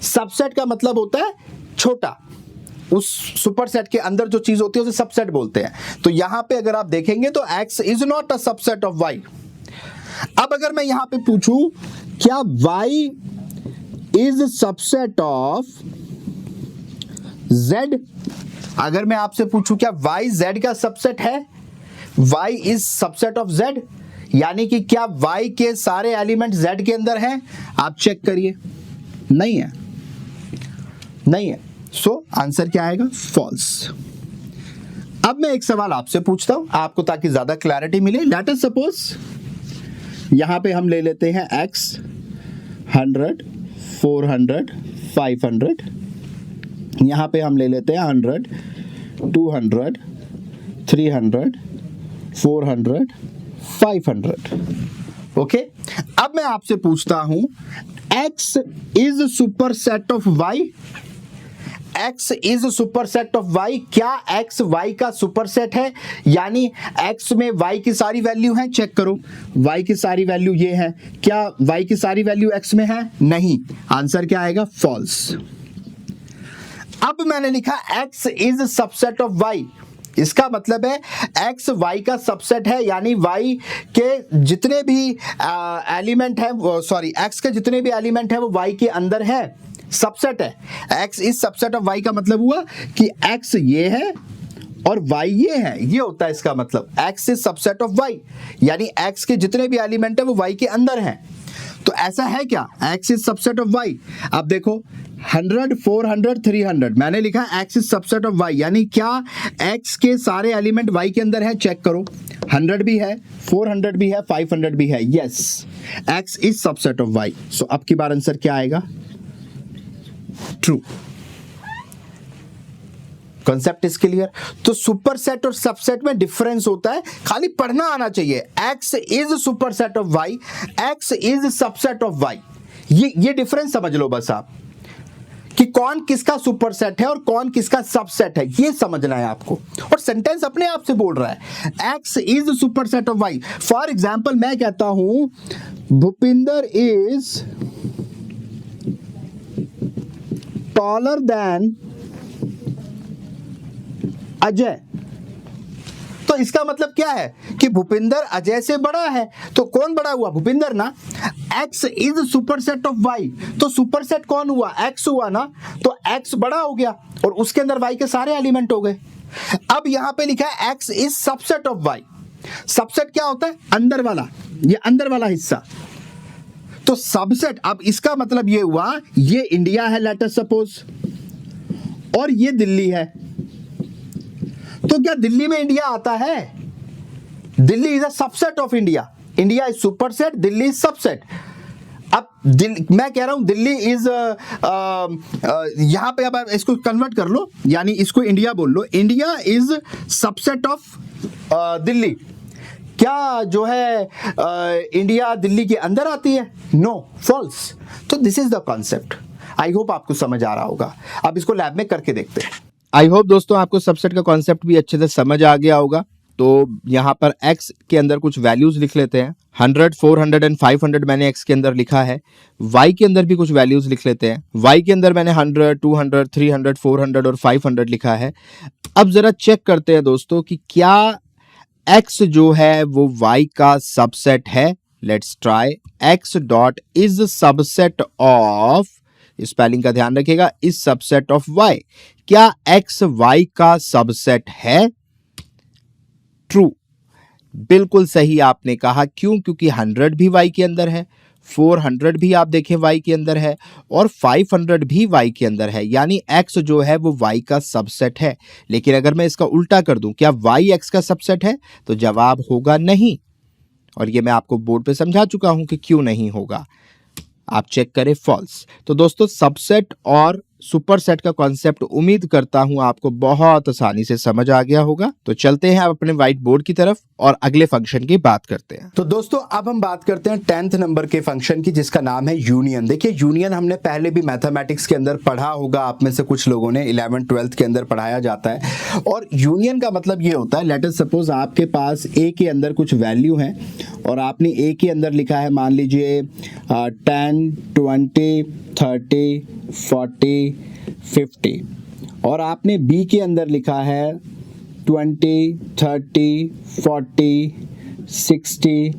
[SPEAKER 1] सबसेट का मतलब होता है छोटा, उस सुपरसेट के अंदर जो चीज होती है उसे सबसेट बोलते हैं। तो यहां पे अगर आप देखेंगे तो x is not a subset of y। अब अगर मैं यहां पे पूछूं क्या y is subset of z, अगर मैं आपसे पूछूं क्या y z का सबसेट है, y is subset of z, यानी कि क्या y के सारे एलिमेंट z के अंदर हैं? आप चेक करिए, नहीं है, नहीं है। सो आंसर क्या आएगा, फॉल्स। अब मैं एक सवाल आपसे पूछता हूं आपको, ताकि ज्यादा क्लैरिटी मिले। लेट अस सपोज यहां पे हम ले लेते हैं x 100, 400, 500, यहां पे हम ले लेते हैं 100, 200, 300, 400, 500। ओके, अब मैं आपसे पूछता हूं x is superset of y, x is superset of y, क्या x y का सुपरसेट है? यानी x में y की सारी वैल्यू है, चेक करो y की सारी वैल्यू ये है, क्या y की सारी वैल्यू x में है? नहीं, आंसर क्या आएगा? फॉल्स। अब मैंने लिखा x is subset of y, इसका मतलब है x y का सबसेट है, यानी y के जितने भी एलिमेंट है, सॉरी x के जितने भी एलिमेंट है वो y के अंदर है, सबसेट है। x is subset of y का मतलब हुआ कि x ये है और y ये है, ये होता है इसका मतलब। x is subset of y, यानी x के जितने भी एलिमेंट है वो y के अंदर हैं। तो ऐसा है क्या? x is subset of y। अब देखो 100, 400, 300, मैंने लिखा x is subset of y, यानी क्या x के सारे एलिमेंट y के अंदर है? चेक करो, 100 भी है, 400 भी है, 500 भी है। Yes, x is subset of y। सो अब की बार आंसर क्या आएगा? ट्रू। Concept is clear. तो सुपरसेट और सबसेट में डिफरेंस होता है, खाली पढ़ना आना चाहिए। x is superset of y, x is subset of y, ये डिफरेंस समझ लो बस आप, कि कौन किसका सुपरसेट है और कौन किसका सबसेट है, ये समझना है आपको। और सेंटेंस अपने आप से बोल रहा है, x is superset of y। For example मैं कहता हूं Bhupinder is taller than Ajay, तो इसका मतलब क्या है कि भूपिंदर अजय से बड़ा है। तो कौन बड़ा हुआ? भूपिंदर ना। x is superset of y, तो सुपरसेट कौन हुआ? x हुआ ना, तो x बड़ा हो गया और उसके अंदर y के सारे एलिमेंट हो गए। अब यहां पे लिखा है x is subset of y। Subset क्या होता है? अंदर वाला, ये अंदर वाला हिस्सा। तो सबसेट, अब इसका मतलब ये हुआ, ये इंडिया है लेट अस सपोज, और ये दिल्ली है। तो क्या दिल्ली में इंडिया आता है? Delhi is a subset of India, India is superset, Delhi is subset. अब मैं कह रहा हूं दिल्ली इज यहां पे, अब इसको कन्वर्ट कर लो, यानी इसको इंडिया बोल लो, India is subset of Delhi. क्या जो है इंडिया दिल्ली के अंदर आती है? No, false. तो this is the concept. I hope आपको समझ आ रहा होगा। अब इसको लैब में करके देखते हैं।
[SPEAKER 2] आई होप दोस्तों आपको सबसेट का कॉन्सेप्ट भी अच्छे से समझ आ गया होगा। तो यहाँ पर x के अंदर कुछ वैल्यूज लिख लेते हैं। 100, 400 एंड 500 मैंने x के अंदर लिखा है। y के अंदर भी कुछ वैल्यूज लिख लेते हैं। y के अंदर मैंने 100, 200, 300, 400 और 500 लिखा है। अब जरा चेक करते हैं दोस्तों कि क्या x जो है वो y का सबसेट है। Let's try. x dot is subset of, spelling का ध्यान रखिएगा, इज सबसेट ऑफ y। क्या x y का सबसेट है? ट्रू, बिल्कुल सही आपने कहा। क्यों? क्योंकि 100 भी y के अंदर है, 400 भी आप देखें y के अंदर है, और 500 भी y के अंदर है, यानी x जो है वो y का सबसेट है। लेकिन अगर मैं इसका उल्टा कर दूं, क्या y x का सबसेट है? तो जवाब होगा नहीं, और ये मैं आपको बोर्ड पे समझा चुका हूं कि क्यों नहीं होगा। आप चेक करें, फॉल्स। तो दोस्तों सबसेट और सुपरसेट का कॉन्सेप्ट उम्मीद करता हूं आपको बहुत आसानी से समझ आ गया होगा। तो चलते हैं अब अपने व्हाइट बोर्ड की तरफ और अगले फंक्शन की बात करते हैं।
[SPEAKER 1] तो दोस्तों अब हम बात करते हैं 10th नंबर के फंक्शन की, जिसका नाम है यूनियन। देखिए यूनियन हमने पहले भी मैथमेटिक्स के अंदर पढ़ा होगा, आप में से कुछ लोगों ने 11th 12th के अंदर पढ़ाया जाता है। और यूनियन का मतलब ये होता है, लेट अस सपोज आपके पास a के अंदर कुछ वैल्यू है और आपने a के अंदर लिखा है, मान लीजिए 10, 20, 30, 40, 50, और आपने b के अंदर लिखा है 20, 30, 40, 60,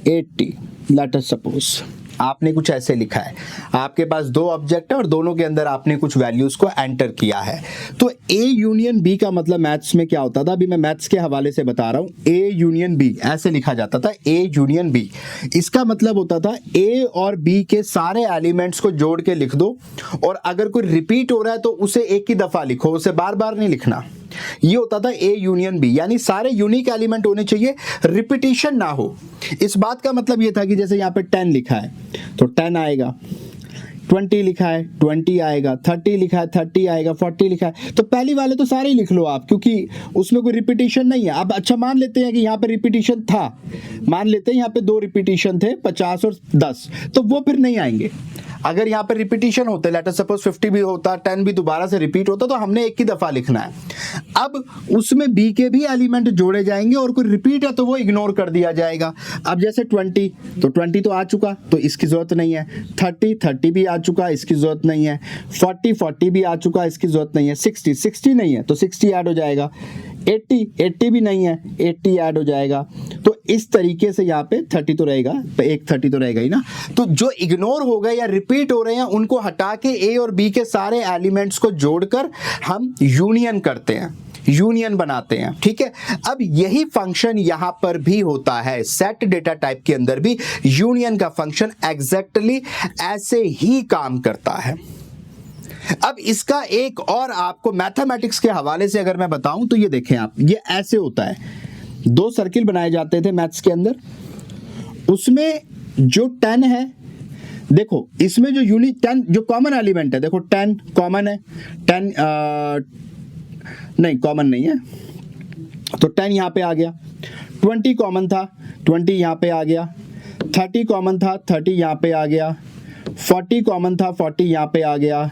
[SPEAKER 1] 80, लेट अस सपोज आपने कुछ ऐसे लिखा है। आपके पास दो ऑब्जेक्ट है और दोनों के अंदर आपने कुछ वैल्यूज को एंटर किया है। तो A यूनियन B का मतलब मैथ्स में क्या होता था, अभी मैं मैथ्स के हवाले से बता रहा हूं। A यूनियन B ऐसे लिखा जाता था, A यूनियन B। इसका मतलब होता था A और B के सारे एलिमेंट्स को जोड़ के लिख दो, और अगर कोई रिपीट हो रहा है तो उसे एक ही दफा लिखो, उसे बार बार नहीं लिखना। ये होता था A यूनियन B, यानी सारे यूनिक एलिमेंट होने चाहिए, रिपीटिशन ना हो। इस बात का मतलब ये था कि जैसे यहाँ पे 10 लिखा है तो 10 आएगा, 20 लिखा है 20 आएगा, 30 लिखा है 30 आएगा, 40 लिखा है, तो पहली वाले तो सारे ही लिख लो आप, क्योंकि उसमें कोई रिपीटिशन नहीं है। अब अच्छा मान लेते हैं कि यहाँ पे रिपीटिशन था, मान लेते हैं यहाँ पे 2 रिपीटिशन थे, 50 और 10, तो वो फिर नहीं आएंगे। अगर यहाँ पे रिपीटिशन होते, लेट अस सपोज 50 भी होता, 10 भी दोबारा से रिपीट होता, तो हमने एक ही दफा लिखना है। अब उसमें बी के भी एलिमेंट जोड़े जाएंगे और कोई रिपीट है तो वो इग्नोर कर दिया जाएगा। अब जैसे 20, तो 20 तो आ चुका तो इसकी जरूरत नहीं है। 30 भी आ चुका, इसकी जरूरत नहीं है। 40 भी आ चुका, इसकी जरूरत नहीं है। 60 नहीं है तो 60 ऐड हो जाएगा। 80 भी नहीं है, 80 ऐड हो जाएगा। तो इस तरीके से यहाँ पे 30 तो रहेगा, एक 30 तो रहेगा ही ना। तो जो इग्नोर हो गए या रिपीट हो रहे हैं उनको हटा के ए और बी के सारे एलिमेंट्स को जोड़कर हम यूनियन करते हैं, यूनियन बनाते हैं। ठीक है, अब यही फंक्शन यहां पर भी होता है। सेट डेटा टाइप के अंदर भी यूनियन का फंक्शन एग्जैक्टली ऐसे ही काम करता है। अब इसका एक और आपको मैथमेटिक्स के हवाले से अगर मैं बताऊं तो ये देखें आप, ये ऐसे होता है। 2 सर्किल बनाए जाते थे मैथ्स के अंदर, उसमें जो 10 है, देखो इसमें जो यूनिक 10 जो कॉमन एलिमेंट है, देखो 10 कॉमन है, 10 नहीं कॉमन नहीं है, तो 10 यहां पे आ गया। 20 कॉमन था, 20 यहां पे आ गया। 30 कॉमन था, 30 यहां पे आ गया। 40 कॉमन था, 40 यहां पे आ गया।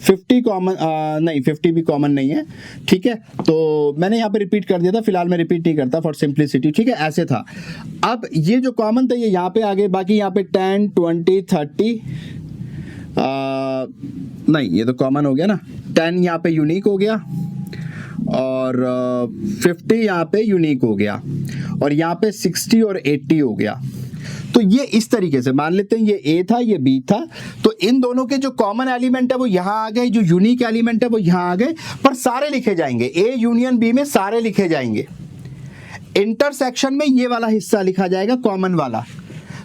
[SPEAKER 1] 50 कॉमन नहीं, 50 भी कॉमन नहीं है। ठीक है, तो मैंने यहाँ पे रिपीट कर दिया था, फिलहाल मैं रिपीट नहीं करता फॉर सिंप्लिसिटी। ठीक है, ऐसे था। अब ये जो कॉमन था ये यहाँ पे आ गए, बाकी यहाँ पे 10 20 30 नहीं, ये तो कॉमन हो गया ना। 10 यहाँ पे यूनिक हो गया और 50 यहाँ पे यूनिक हो गया और यहाँ पे 60 और 80 हो गया। तो ये इस तरीके से मान लेते हैं, ये ए था, ये बी था, तो इन दोनों के जो कॉमन एलिमेंट है वो यहां आ गए, जो यूनिक एलिमेंट है वो यहां आ गए, पर सारे लिखे जाएंगे। ए यूनियन बी में सारे लिखे जाएंगे। इंटरसेक्शन में ये वाला हिस्सा लिखा जाएगा, कॉमन वाला।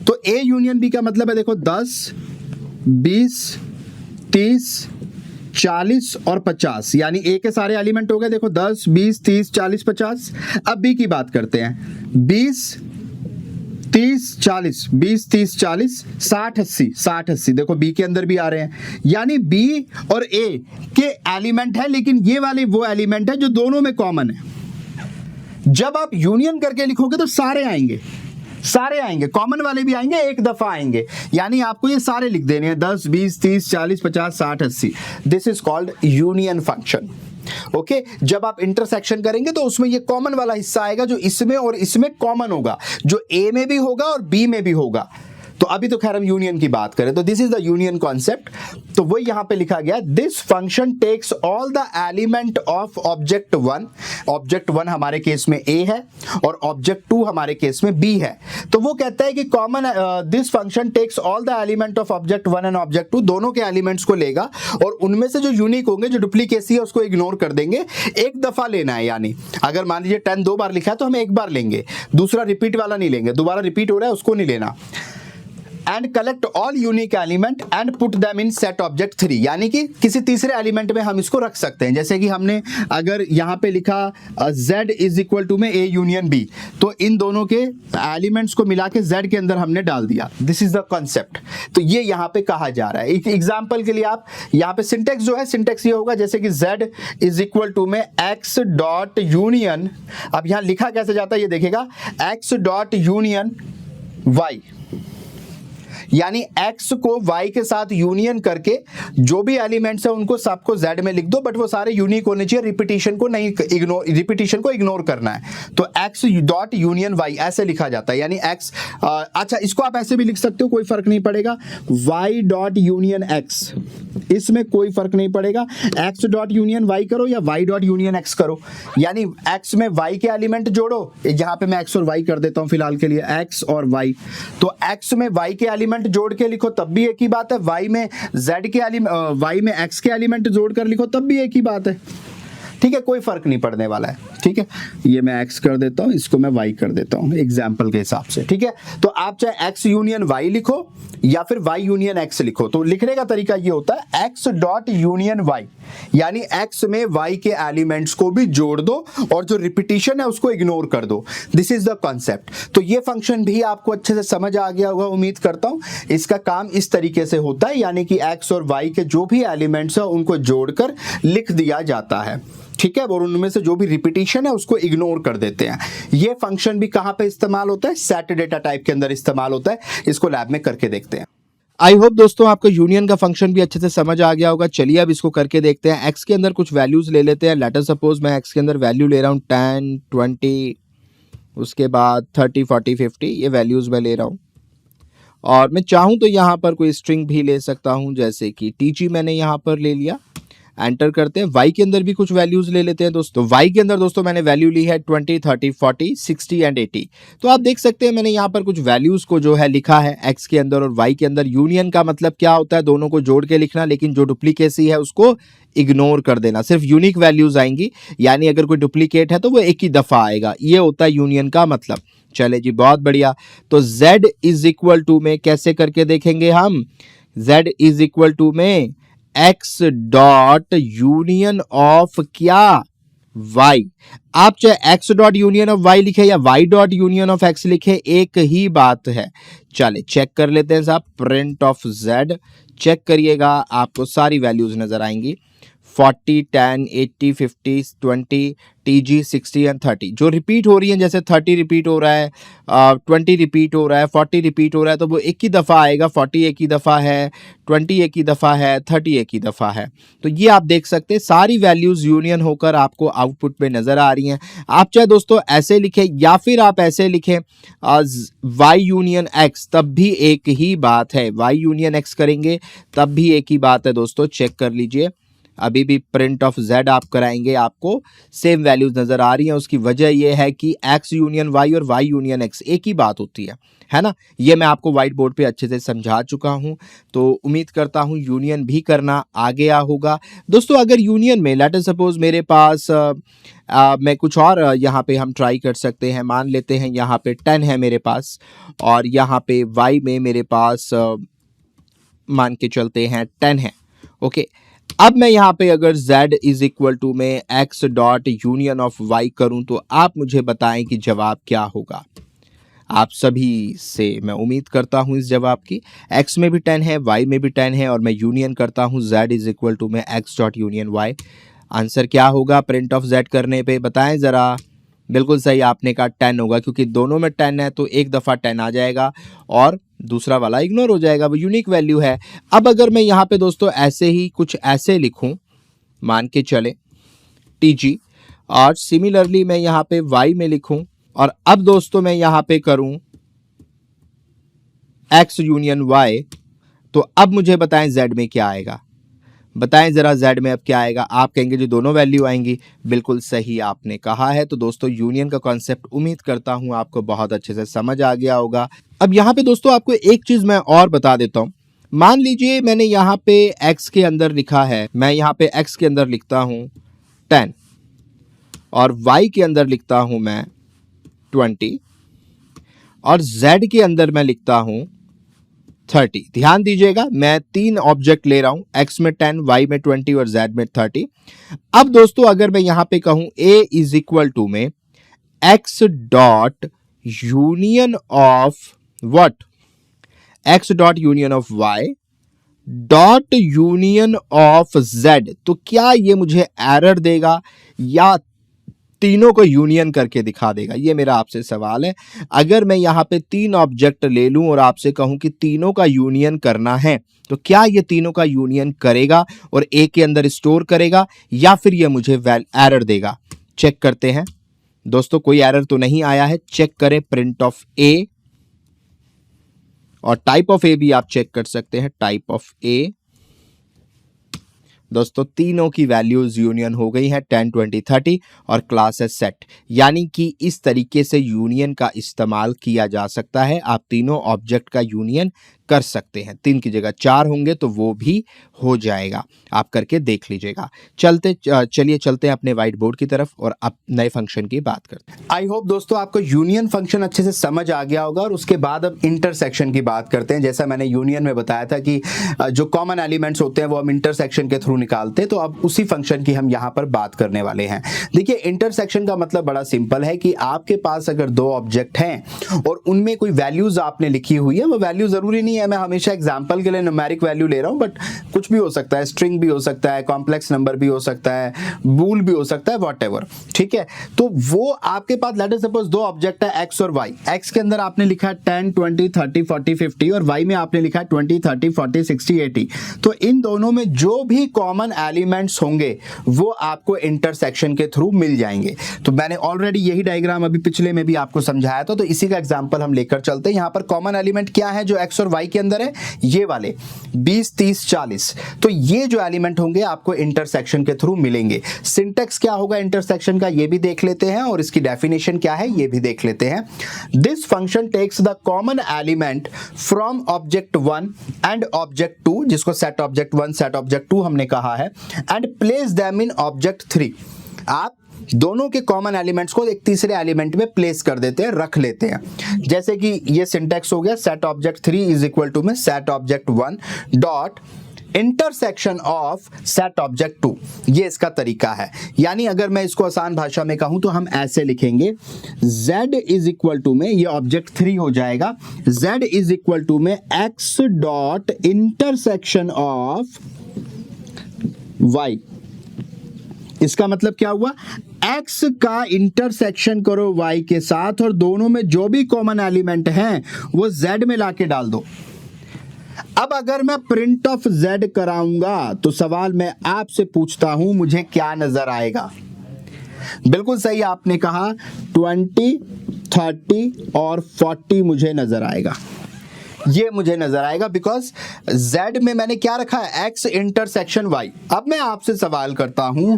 [SPEAKER 1] तो ए यूनियन बी का मतलब है, देखो 10 20 30 40 और 50, यानी ए के सारे एलिमेंट हो गए। देखो 10 20 30 40 50। अब बी की बात करते हैं, 20 30 40 20 30 40 60 80 60 80, देखो बी के अंदर भी आ रहे हैं, यानी बी और ए के एलिमेंट है, लेकिन ये वाले वो एलिमेंट है जो दोनों में कॉमन है। जब आप यूनियन करके लिखोगे तो सारे आएंगे, सारे आएंगे, कॉमन वाले भी आएंगे, एक दफा आएंगे, यानी आपको ये सारे लिख देने हैं, 10 20 30 40 50 60 80। This is called union function. Okay, जब आप इंटरसेक्शन करेंगे तो उसमें ये कॉमन वाला हिस्सा आएगा जो इसमें और इसमें कॉमन होगा, जो ए में भी होगा और बी में भी होगा। तो अभी तो खैर हम यूनियन की बात करें, तो this is the union concept. तो वही यहां पे लिखा गया, this function takes all the element of object 1। Object 1 हमारे केस में ए है और ऑब्जेक्ट 2 हमारे केस में बी है। तो वो कहता है कि common this function takes all the element of object 1 and object 2, दोनों के एलिमेंट्स को लेगा और उनमें से जो यूनिक होंगे, जो डुप्लीकेसी है उसको इग्नोर कर देंगे। एक दफा लेना है, यानी अगर मान लीजिए 10 2 बार लिखा है तो हम एक बार लेंगे, दूसरा रिपीट वाला नहीं लेंगे, दोबारा रिपीट हो रहा है उसको नहीं लेना। And collect all unique element and put them in set object 3, यानी कि किसी तीसरे एलिमेंट में हम इसको रख सकते हैं। जैसे कि हमने अगर यहां पे लिखा z इज इक्वल टू में a यूनियन b, तो इन दोनों के एलिमेंट्स को मिला के z के अंदर हमने डाल दिया। This is the concept. तो ये यहां पे कहा जा रहा है। एक एग्जांपल के लिए आप यहां पे सिंटेक्स जो है, सिंटेक्स ये होगा जैसे कि z इज इक्वल टू में x डॉट यूनियन, अब यहां लिखा कैसे जाता है ये देखेगा, x डॉट यूनियन y, यानी x को y के साथ यूनियन करके जो भी एलिमेंट्स है उनको सबको z में लिख दो, बट वो सारे यूनिक होने चाहिए, रिपीटिशन को नहीं रिपीटिशन को इग्नोर करना है। तो x डॉट यूनियन y ऐसे लिखा जाता है, यानी x अच्छा इसको आप ऐसे भी लिख सकते हो, कोई फर्क नहीं पड़ेगा। y डॉट यूनियन x, इसमें कोई फर्क नहीं पड़ेगा, x डॉट यूनियन y करो या y डॉट यूनियन x करो, यानी x में y के एलिमेंट जोड़ो। यहां पे मैं x और y कर देता हूं फिलहाल के लिए, x और y। तो x में y के एलिमेंट जोड़ के लिखो तब भी एक ही बात है, y में z के y में x के एलिमेंट जोड़ कर लिखो तब भी एक ही बात है। ठीक है, कोई फर्क नहीं पड़ने वाला है। ठीक है, ये मैं x कर देता हूं, इसको मैं y कर देता हूं एग्जाम्पल के हिसाब से। ठीक है, तो आप चाहे x यूनियन y लिखो या फिर y यूनियन x लिखो, तो लिखने का तरीका ये होता है x डॉट यूनियन y, यानी x में y के एलिमेंट्स को भी जोड़ दो और जो रिपीटिशन है उसको इग्नोर कर दो। This is the concept. तो ये फंक्शन भी आपको अच्छे से समझ आ गया होगा, उम्मीद करता हूं। इसका काम इस तरीके से होता है, यानी कि x और y के जो भी एलिमेंट्स है उनको जोड़कर लिख दिया जाता है। ठीक है, और उनमें से जो भी रिपीटिशन है उसको इग्नोर कर देते हैं। ये फंक्शन भी कहां पे इस्तेमाल होता है, सेट डेटा टाइप के अंदर इस्तेमाल होता है। इसको लैब में करके देखते हैं।
[SPEAKER 2] आई होप दोस्तों आपको यूनियन का फंक्शन भी अच्छे से समझ आ गया होगा। चलिए अब इसको करके देखते हैं। एक्स के अंदर कुछ वैल्यूज ले लेते हैं। लेटर सपोज मैं एक्स के अंदर वैल्यू ले रहा हूँ 10, 20, उसके बाद 30, 40, 50, ये वैल्यूज मैं ले रहा हूँ। और मैं चाहूँ तो यहाँ पर कोई स्ट्रिंग भी ले सकता हूँ, जैसे कि टीजी मैंने यहाँ पर ले लिया। एंटर करते हैं। वाई के अंदर भी कुछ वैल्यूज ले लेते हैं दोस्तों। वाई के अंदर दोस्तों मैंने वैल्यू ली है 20, 30, 40, 60 एंड 80। तो आप देख सकते हैं मैंने यहाँ पर कुछ वैल्यूज को जो है लिखा है एक्स के अंदर और वाई के अंदर। यूनियन का मतलब क्या होता है? दोनों को जोड़ के लिखना, लेकिन जो डुप्लीकेसी है उसको इग्नोर कर देना। सिर्फ यूनिक वैल्यूज आएंगी, यानी अगर कोई डुप्लीकेट है तो वो एक ही दफा आएगा। ये होता है यूनियन का मतलब। चले जी, बहुत बढ़िया। तो z इज इक्वल टू में कैसे करके देखेंगे हम? z इज इक्वल टू में x डॉट यूनियन ऑफ क्या? y। आप चाहे x dot union of y लिखे या y dot union of x लिखे, एक ही बात है। चले चेक कर लेते हैं साहब। प्रिंट ऑफ z चेक करिएगा, आपको सारी वैल्यूज नजर आएंगी। 40, 10, 80, 50, 20, TG, 60 एंड 30 जो रिपीट हो रही है। जैसे 30 रिपीट हो रहा है, 20 रिपीट हो रहा है, 40 रिपीट हो रहा है, तो वो एक ही दफ़ा आएगा। 40 एक ही दफ़ा है, 20 एक ही दफ़ा है, 30 एक ही दफ़ा है। तो ये आप देख सकते हैं सारी वैल्यूज़ यूनियन होकर आपको आउटपुट में नज़र आ रही हैं। आप चाहे दोस्तों ऐसे लिखें या फिर आप ऐसे लिखें y यूनियन x, तब भी एक ही बात है। y यूनियन x करेंगे तब भी एक ही बात है दोस्तों। चेक कर लीजिए, अभी भी प्रिंट ऑफ z आप कराएंगे, आपको सेम वैल्यूज नजर आ रही हैं। उसकी वजह यह है कि x यूनियन y और y यूनियन x एक ही बात होती है ना। ये मैं आपको व्हाइट बोर्ड पे अच्छे से समझा चुका हूं, तो उम्मीद करता हूं यूनियन भी करना आ गया होगा दोस्तों। अगर यूनियन में लेट सपोज मेरे पास मैं कुछ और यहाँ पे हम ट्राई कर सकते हैं। मान लेते हैं यहाँ पे 10 है मेरे पास और यहाँ पे y में मेरे पास मान के चलते हैं 10 है। ओके, अब मैं यहाँ पे अगर z इज इक्वल टू में x dot union of y करूं तो आप मुझे बताएं कि जवाब क्या होगा। आप सभी से मैं उम्मीद करता हूं इस जवाब की। x में भी 10 है, y में भी 10 है और मैं यूनियन करता हूं z इज इक्वल टू में x dot union y। Answer क्या होगा प्रिंट ऑफ z करने पे? बताएं ज़रा। बिल्कुल सही, आपने कहा 10 होगा, क्योंकि दोनों में 10 है तो एक दफ़ा 10 आ जाएगा और दूसरा वाला इग्नोर हो जाएगा, वो यूनिक वैल्यू है। अब अगर मैं यहाँ पे दोस्तों ऐसे ही कुछ ऐसे लिखूं, मान के चले TG, और सिमिलरली मैं यहाँ पे y में लिखूं और अब दोस्तों मैं यहाँ पे करूं x यूनियन y, तो अब मुझे बताएं z में क्या आएगा? बताएं जरा z में अब क्या आएगा? आप कहेंगे जो दोनों वैल्यू आएंगी। बिल्कुल सही आपने कहा है। तो दोस्तों यूनियन का कॉन्सेप्ट उम्मीद करता हूं आपको बहुत अच्छे से समझ आ गया होगा। अब यहाँ पे दोस्तों आपको एक चीज मैं और बता देता हूं। मान लीजिए मैंने यहाँ पे x के अंदर लिखा है, मैं यहाँ पे x के अंदर लिखता हूं 10 और y के अंदर लिखता हूं मैं 20 और z के अंदर मैं लिखता हूं 30। ध्यान दीजिएगा, मैं 3 ऑब्जेक्ट ले रहा हूं, x में 10, y में 20 और z में 30। अब दोस्तों अगर मैं यहां पे कहूं a इज इक्वल टू में x dot union of what? x dot union of y dot union of z, तो क्या ये मुझे एरर देगा या तीनों को यूनियन करके दिखा देगा? ये मेरा आपसे सवाल है। अगर मैं यहाँ पे 3 ऑब्जेक्ट ले लूं और आपसे कहूं कि तीनों का यूनियन करना है, तो क्या ये तीनों का यूनियन करेगा और ए के अंदर स्टोर करेगा या फिर ये मुझे एरर देगा? चेक करते हैं दोस्तों, कोई एरर तो नहीं आया है। चेक करें प्रिंट ऑफ ए, और टाइप ऑफ ए भी आप चेक कर सकते हैं, टाइप ऑफ ए। दोस्तों तीनों की वैल्यूज यूनियन हो गई है 10, 20, 30 और क्लास है सेट। यानी कि इस तरीके से यूनियन का इस्तेमाल किया जा सकता है। आप तीनों ऑब्जेक्ट का यूनियन कर सकते हैं। 3 की जगह 4 होंगे तो वो भी हो जाएगा। आप करके देख लीजिएगा। चलिए चलते हैं अपने व्हाइट बोर्ड की तरफ और अब नए फंक्शन की बात करते हैं।
[SPEAKER 1] आई होप दोस्तों आपको यूनियन फंक्शन अच्छे से समझ आ गया होगा और उसके बाद अब इंटरसेक्शन की बात करते हैं। जैसा मैंने यूनियन में बताया था कि जो कॉमन एलिमेंट्स होते हैं वो हम इंटरसेक्शन के थ्रू निकालते हैं, तो अब उसी फंक्शन की हम यहाँ पर बात करने वाले हैं। देखिए इंटरसेक्शन का मतलब बड़ा सिंपल है कि आपके पास अगर 2 ऑब्जेक्ट हैं और उनमें कोई वैल्यूज आपने लिखी हुई है, वो वैल्यू जरूरी नहीं है, मैं हमेशा एग्जांपल के लिए न्यूमेरिक वैल्यू ले रहा हूं, बट कुछ भी हो सकता है, स्ट्रिंग भी हो सकता है, कॉम्प्लेक्स नंबर भी हो सकता है, बूल भी हो सकता है, व्हाटएवर, ठीक है। तो वो आपके पास लेट अस सपोज दो ऑब्जेक्ट है एक्स और वाई। एक्स के अंदर आपने लिखा है 10 20 30 40 50 और वाई में आपने लिखा है 20 30 40 60 80। तो इन दोनों में जो भी कॉमन एलिमेंट्स होंगे वो आपको इंटरसेक्शन के थ्रू मिल जाएंगे। तो मैंने ऑलरेडी यही डायग्राम अभी पिछले में भी आपको समझाया था, तो इसी का एग्जांपल हम लेकर चलते हैं। यहां पर कॉमन एलिमेंट क्या है जो एक्स और वाई के अंदर है, ये वाले 20 30 40। तो ये जो एलिमेंट होंगे आपको इंटरसेक्शन के थ्रू मिलेंगे। सिंटेक्स क्या होगा इंटरसेक्शन का ये भी देख लेते हैं और इसकी डेफिनेशन क्या है ये भी देख लेते हैं। This function takes the common element from object 1 and object 2, जिसको सेट ऑब्जेक्ट 1 सेट ऑब्जेक्ट 2 हमने कहा है, and place them in object 3। आप दोनों के कॉमन एलिमेंट्स को एक तीसरे एलिमेंट में प्लेस कर देते हैं, रख लेते हैं। जैसे कि ये सिंटेक्स हो गया, set object 3 is equal to में set object 1 dot intersection of set object 2। ये इसका तरीका है। यानी अगर मैं इसको आसान भाषा में कहूं तो हम ऐसे लिखेंगे, z इज इक्वल टू में ये ऑब्जेक्ट 3 हो जाएगा, z इज इक्वल टू में x dot intersection of y। इसका मतलब क्या हुआ, x का इंटरसेक्शन करो y के साथ और दोनों में जो भी कॉमन एलिमेंट हैं वो z में लाके डाल दो। अब अगर मैं प्रिंट ऑफ z कराऊंगा तो सवाल मैं आपसे पूछता हूं मुझे क्या नजर आएगा। बिल्कुल सही आपने कहा, 20 30 और 40 मुझे नजर आएगा। ये मुझे नजर आएगा बिकॉज z में मैंने क्या रखा है, x इंटरसेक्शन y। अब मैं आपसे सवाल करता हूं,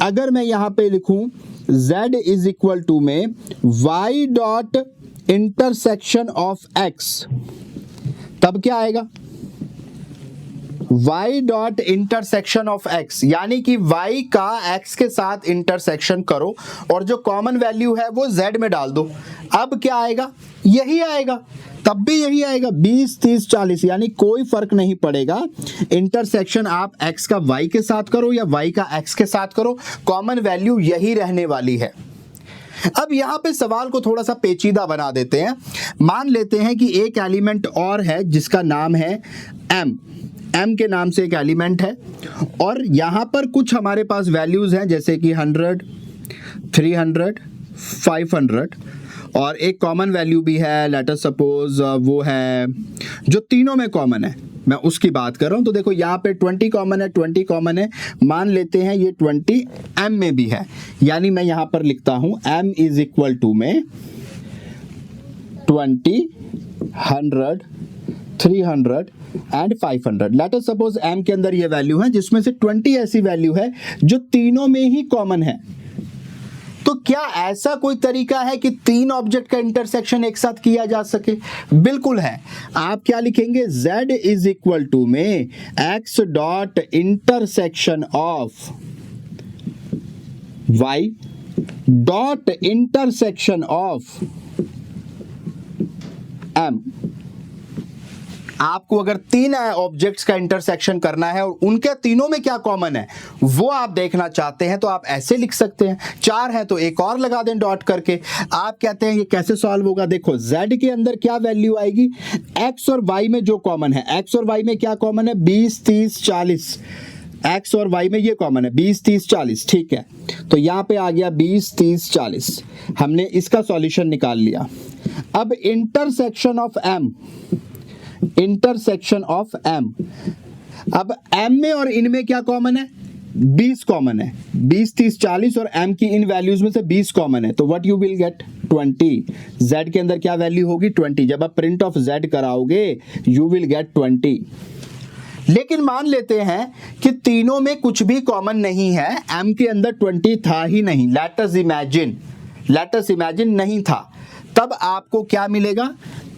[SPEAKER 1] अगर मैं यहां पे लिखूं z इज इक्वल टू में y dot intersection of x, तब क्या आएगा, y dot intersection of x, यानी कि y का x के साथ इंटरसेक्शन करो और जो कॉमन वैल्यू है वो z में डाल दो। अब क्या आएगा, यही आएगा, तब भी यही आएगा 20 30 40, यानी कोई फर्क नहीं पड़ेगा। इंटरसेक्शन आप x का y के साथ करो या y का x के साथ करो, कॉमन वैल्यू यही रहने वाली है। अब यहां पे सवाल को थोड़ा सा पेचीदा बना देते हैं। मान लेते हैं कि एक एलिमेंट और है जिसका नाम है m के नाम से एक एलिमेंट है और यहां पर कुछ हमारे पास वैल्यूज हैं जैसे कि 100 300 500 और एक कॉमन वैल्यू भी है, लेट अस सपोज वो है जो तीनों में कॉमन है, मैं उसकी बात कर रहा हूं। तो देखो यहाँ पे 20 कॉमन है, 20 कॉमन है, मान लेते हैं ये 20 m में भी है, यानी मैं यहां पर लिखता हूं m इज इक्वल टू में 20 100 300 and 500। Let us suppose m के अंदर ये वैल्यू है जिसमें से 20 ऐसी वैल्यू है जो तीनों में ही कॉमन है। तो क्या ऐसा कोई तरीका है कि तीन ऑब्जेक्ट का इंटरसेक्शन एक साथ किया जा सके? बिल्कुल है। आप क्या लिखेंगे, z इज इक्वल टू में x dot intersection of y dot intersection of m। आपको अगर तीन ऑब्जेक्ट्स का इंटरसेक्शन करना है और उनके तीनों में क्या कॉमन है वो आप देखना चाहते हैं तो आप ऐसे लिख सकते हैं। चार है तो एक और लगा दें डॉट करके। आप कहते हैं ये कैसे सॉल्व होगा, देखो z के अंदर क्या वैल्यू आएगी, x और y में जो कॉमन है, x और y में क्या कॉमन है, 20 30 40, x और y में ये कॉमन है 20 30 40, ठीक है। तो यहां पे आ गया 20 30 40, हमने इसका सॉल्यूशन निकाल लिया। अब intersection of m, intersection of m, अब m में और इनमें क्या कॉमन है, 20 कॉमन है, 20 30 40 और m की इन वैल्यूज में से 20 कॉमन है, तो what you will get 20। z के अंदर क्या वैल्यू होगी 20, जब आप प्रिंट ऑफ z कराओगे यू विल गेट 20। लेकिन मान लेते हैं कि तीनों में कुछ भी कॉमन नहीं है, m के अंदर 20 था ही नहीं, लेट अस इमेजिन नहीं था, तब आपको क्या मिलेगा,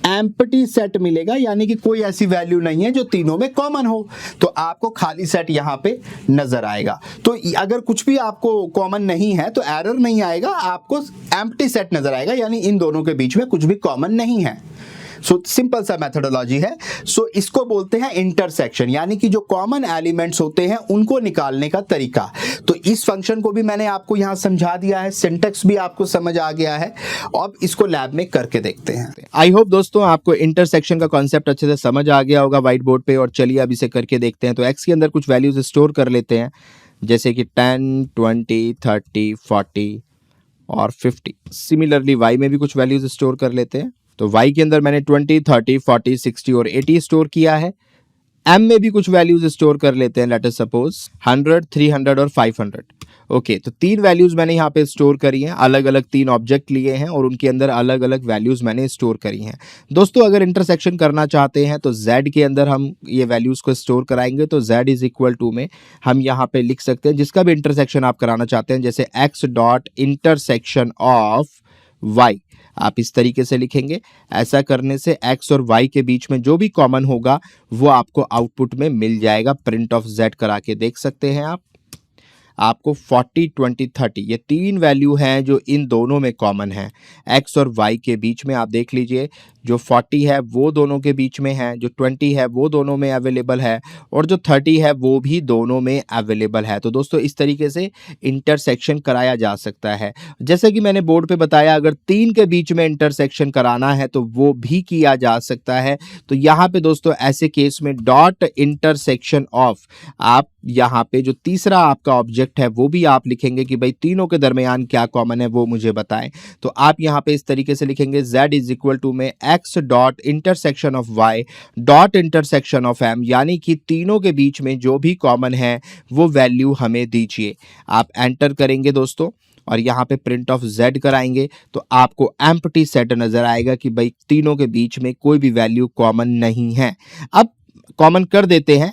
[SPEAKER 1] एम्प्टी सेट मिलेगा, यानी कि कोई ऐसी वैल्यू नहीं है जो तीनों में कॉमन हो, तो आपको खाली सेट यहां पे नजर आएगा। तो अगर कुछ भी आपको कॉमन नहीं है तो एरर नहीं आएगा, आपको एम्प्टी सेट नजर आएगा, यानी इन दोनों के बीच में कुछ भी कॉमन नहीं है। सो सिंपल सा मेथोडोलॉजी है। सो इसको बोलते हैं इंटरसेक्शन, यानी कि जो कॉमन एलिमेंट्स होते हैं उनको निकालने का तरीका। तो इस फंक्शन को भी मैंने आपको यहां समझा दिया है, सिंटेक्स भी आपको समझ आ गया है। अब इसको लैब में करके देखते हैं।
[SPEAKER 2] आई होप दोस्तों आपको इंटरसेक्शन का कॉन्सेप्ट अच्छे से समझ आ गया होगा व्हाइट बोर्ड पे, और चलिए अब इसे करके देखते हैं। तो एक्स के अंदर कुछ वैल्यूज स्टोर कर लेते हैं, जैसे कि 10, 20, 30, 40 और 50। सिमिलरली वाई में भी कुछ वैल्यूज स्टोर कर लेते हैं। तो वाई के अंदर मैंने 20, 30, 40, 60 और 80 स्टोर किया है। एम में भी कुछ वैल्यूज स्टोर कर लेते हैं, लेट अस सपोज 100, 300 और 500। ओके, तो 3 वैल्यूज मैंने यहाँ पे स्टोर करी हैं, अलग अलग 3 ऑब्जेक्ट लिए हैं और उनके अंदर अलग अलग वैल्यूज मैंने स्टोर करी हैं। दोस्तों अगर इंटरसेक्शन करना चाहते हैं तो z के अंदर हम ये वैल्यूज को स्टोर कराएंगे। तो z इज इक्वल टू में हम यहाँ पे लिख सकते हैं जिसका भी इंटरसेक्शन आप कराना चाहते हैं, जैसे x dot intersection of y, आप इस तरीके से लिखेंगे। ऐसा करने से x और y के बीच में जो भी कॉमन होगा वो आपको आउटपुट में मिल जाएगा। प्रिंट ऑफ z करा के देख सकते हैं आपको 40, 20, 30 ये 3 वैल्यू हैं जो इन दोनों में कॉमन है। x और y के बीच में आप देख लीजिए, जो 40 है वो दोनों के बीच में है, जो 20 है वो दोनों में अवेलेबल है और जो 30 है वो भी दोनों में अवेलेबल है। तो दोस्तों इस तरीके से इंटरसेक्शन कराया जा सकता है। जैसे कि मैंने बोर्ड पे बताया, अगर 3 के बीच में इंटरसेक्शन कराना है तो वो भी किया जा सकता है। तो यहाँ पे दोस्तों ऐसे केस में डॉट इंटरसेक्शन ऑफ, आप यहाँ पे जो तीसरा आपका ऑब्जेक्ट है वो भी आप लिखेंगे कि भाई तीनों के दरमियान क्या कॉमन है वो मुझे बताएं। तो आप यहाँ पे इस तरीके से लिखेंगे z इज इक्वल टू में x dot intersection of y dot intersection of m, यानी कि तीनों के बीच में जो भी कॉमन है वो वैल्यू हमें दीजिए। आप एंटर करेंगे दोस्तों और यहाँ पे प्रिंट ऑफ z कराएंगे तो आपको एम्प्टी सेट नजर आएगा कि भाई तीनों के बीच में कोई भी वैल्यू कॉमन नहीं है। अब कॉमन कर देते हैं,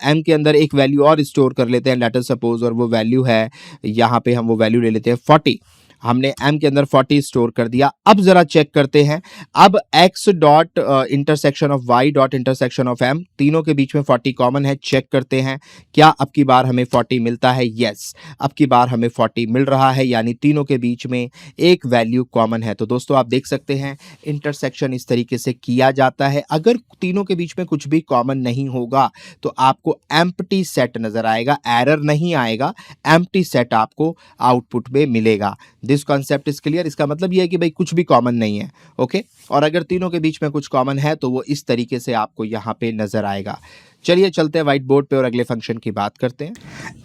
[SPEAKER 2] m के अंदर एक वैल्यू और स्टोर कर लेते हैं, लेट अस सपोज, और वो वैल्यू है, यहाँ पे हम वो वैल्यू ले लेते हैं 40। हमने m के अंदर 40 स्टोर कर दिया। अब जरा चेक करते हैं, अब x dot intersection of y dot intersection of m, तीनों के बीच में 40 कॉमन है। चेक करते हैं क्या अब की बार हमें 40 मिलता है। यस, अब की बार हमें 40 मिल रहा है, यानी तीनों के बीच में एक वैल्यू कॉमन है। तो दोस्तों आप देख सकते हैं इंटरसेक्शन इस तरीके से किया जाता है। अगर तीनों के बीच में कुछ भी कॉमन नहीं होगा तो आपको एम्प्टी सेट नजर आएगा, एरर नहीं आएगा, एम्प्टी सेट आपको आउटपुट में मिलेगा। This concept is clear. इसका मतलब ये है कि भाई कुछ भी कॉमन नहीं है। ओके, और अगर तीनों के बीच में कुछ कॉमन है तो वो इस तरीके से आपको यहाँ पे नजर आएगा। चलिए चलते हैं व्हाइट बोर्ड पे और अगले फंक्शन की बात करते हैं।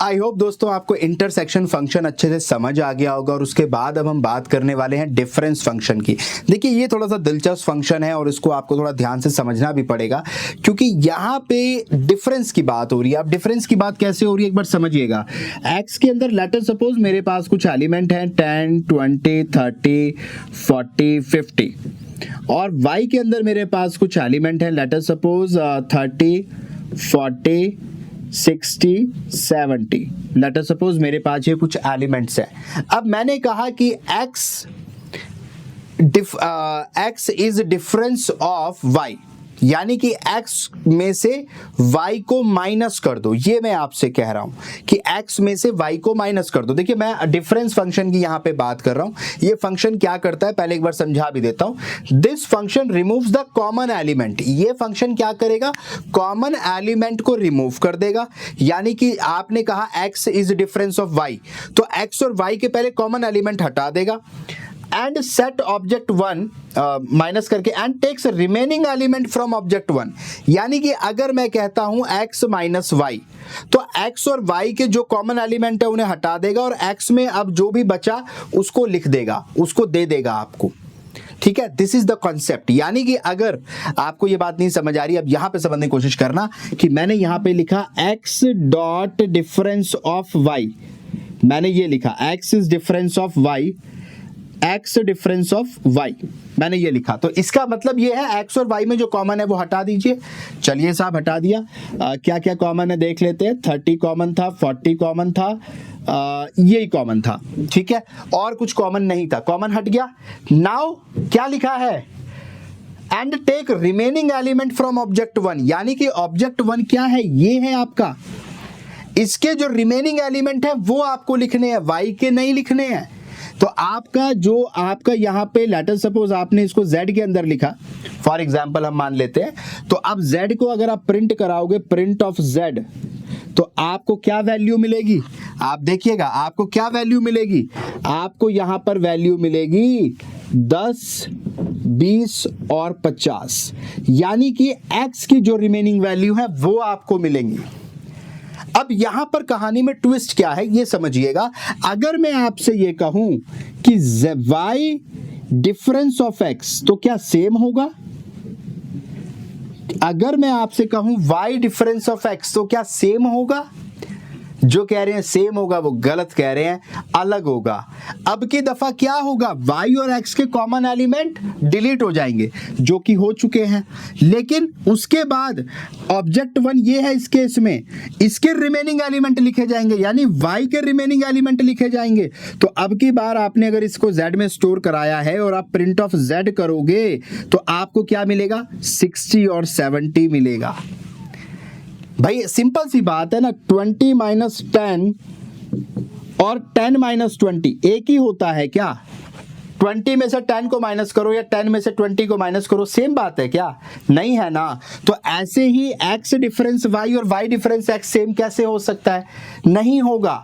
[SPEAKER 1] आई होप दोस्तों आपको इंटरसेक्शन फंक्शन अच्छे से समझ आ गया होगा और उसके बाद अब हम बात करने वाले हैं डिफरेंस फंक्शन की। देखिए ये थोड़ा सा दिलचस्प फंक्शन है और इसको आपको थोड़ा ध्यान से समझना भी पड़ेगा क्योंकि यहाँ पे डिफरेंस की बात हो रही है। अब डिफरेंस की बात कैसे हो रही है एक बार समझिएगा। एक्स के अंदर लेट अस सपोज मेरे पास कुछ एलिमेंट हैं 10, 20, 30, 40, 50 और y के अंदर मेरे पास कुछ एलिमेंट हैं let us suppose 30, 40, 60, 70। Let us suppose मेरे पास ये कुछ एलिमेंट्स हैं। अब मैंने कहा कि x is difference of y, यानी कि x में से y को माइनस कर दो। ये मैं आपसे कह रहा हूं कि x में से y को माइनस कर दो। देखिए मैं डिफरेंस फंक्शन की यहां पे बात कर रहा हूं। ये फंक्शन क्या करता है पहले एक बार समझा भी देता हूं। This function removes the common element. ये फंक्शन क्या करेगा, कॉमन एलिमेंट को रिमूव कर देगा। यानी कि आपने कहा x is difference of y, तो x और y के पहले कॉमन एलिमेंट हटा देगा एंड सेट ऑब्जेक्ट 1 माइनस करके and takes remaining element from object 1। यानी कि अगर मैं कहता हूं x माइनस वाई, तो x और y के जो कॉमन एलिमेंट है उन्हें हटा देगा और x में अब जो भी बचा उसको लिख देगा, उसको दे देगा आपको। ठीक है, दिस इज द कॉन्सेप्ट। यानी कि अगर आपको ये बात नहीं समझ आ रही, अब यहां पे समझने की कोशिश करना कि मैंने यहां पे लिखा x dot difference of y, मैंने ये लिखा x is difference of y, x difference of y, मैंने ये लिखा। तो इसका मतलब ये है x और y में जो कॉमन है वो हटा दीजिए। चलिए साहब हटा दिया। क्या क्या कॉमन है देख लेते हैं। 30 कॉमन था, 40 कॉमन था, यही कॉमन था। ठीक है, और कुछ कॉमन नहीं था, कॉमन हट गया। नाउ क्या लिखा है, and take remaining element from object 1। यानी कि ऑब्जेक्ट 1 क्या है, ये है आपका, इसके जो रिमेनिंग एलिमेंट है वो आपको लिखने हैं, y के नहीं लिखने हैं। तो आपका यहाँ पे लेटर सपोज आपने इसको z के अंदर लिखा, फॉर एग्जाम्पल हम मान लेते हैं, तो अब z को अगर आप प्रिंट कराओगे, प्रिंट ऑफ z, तो आपको क्या वैल्यू मिलेगी? आप देखिएगा आपको क्या वैल्यू मिलेगी, आपको यहां पर वैल्यू मिलेगी 10, 20 और 50, यानी कि x की जो रिमेनिंग वैल्यू है वो आपको मिलेंगी। अब यहां पर कहानी में ट्विस्ट क्या है ये समझिएगा। अगर मैं आपसे ये कहूं कि y डिफरेंस ऑफ x, तो क्या सेम होगा? अगर मैं आपसे कहूं y डिफरेंस ऑफ x, तो क्या सेम होगा? जो कह रहे हैं सेम होगा वो गलत कह रहे हैं, अलग होगा। अब की दफा क्या होगा, y और x के कॉमन एलिमेंट डिलीट हो जाएंगे, जो कि हो चुके हैं। लेकिन उसके बाद ऑब्जेक्ट 1 ये है इस केस में, इसके रिमेनिंग एलिमेंट लिखे जाएंगे, यानी y के रिमेनिंग एलिमेंट लिखे जाएंगे। तो अब की बार आपने अगर इसको z में स्टोर कराया है और आप प्रिंट ऑफ z करोगे तो आपको क्या मिलेगा, 60 और 70 मिलेगा। भाई सिंपल सी बात है ना, 20 माइनस 10 और 10 माइनस 20 एक ही होता है क्या? 20 में से 10 को माइनस करो या 10 में से 20 को माइनस करो, सेम बात है क्या? नहीं है ना। तो ऐसे ही x डिफरेंस y और y डिफरेंस x सेम कैसे हो सकता है? नहीं होगा।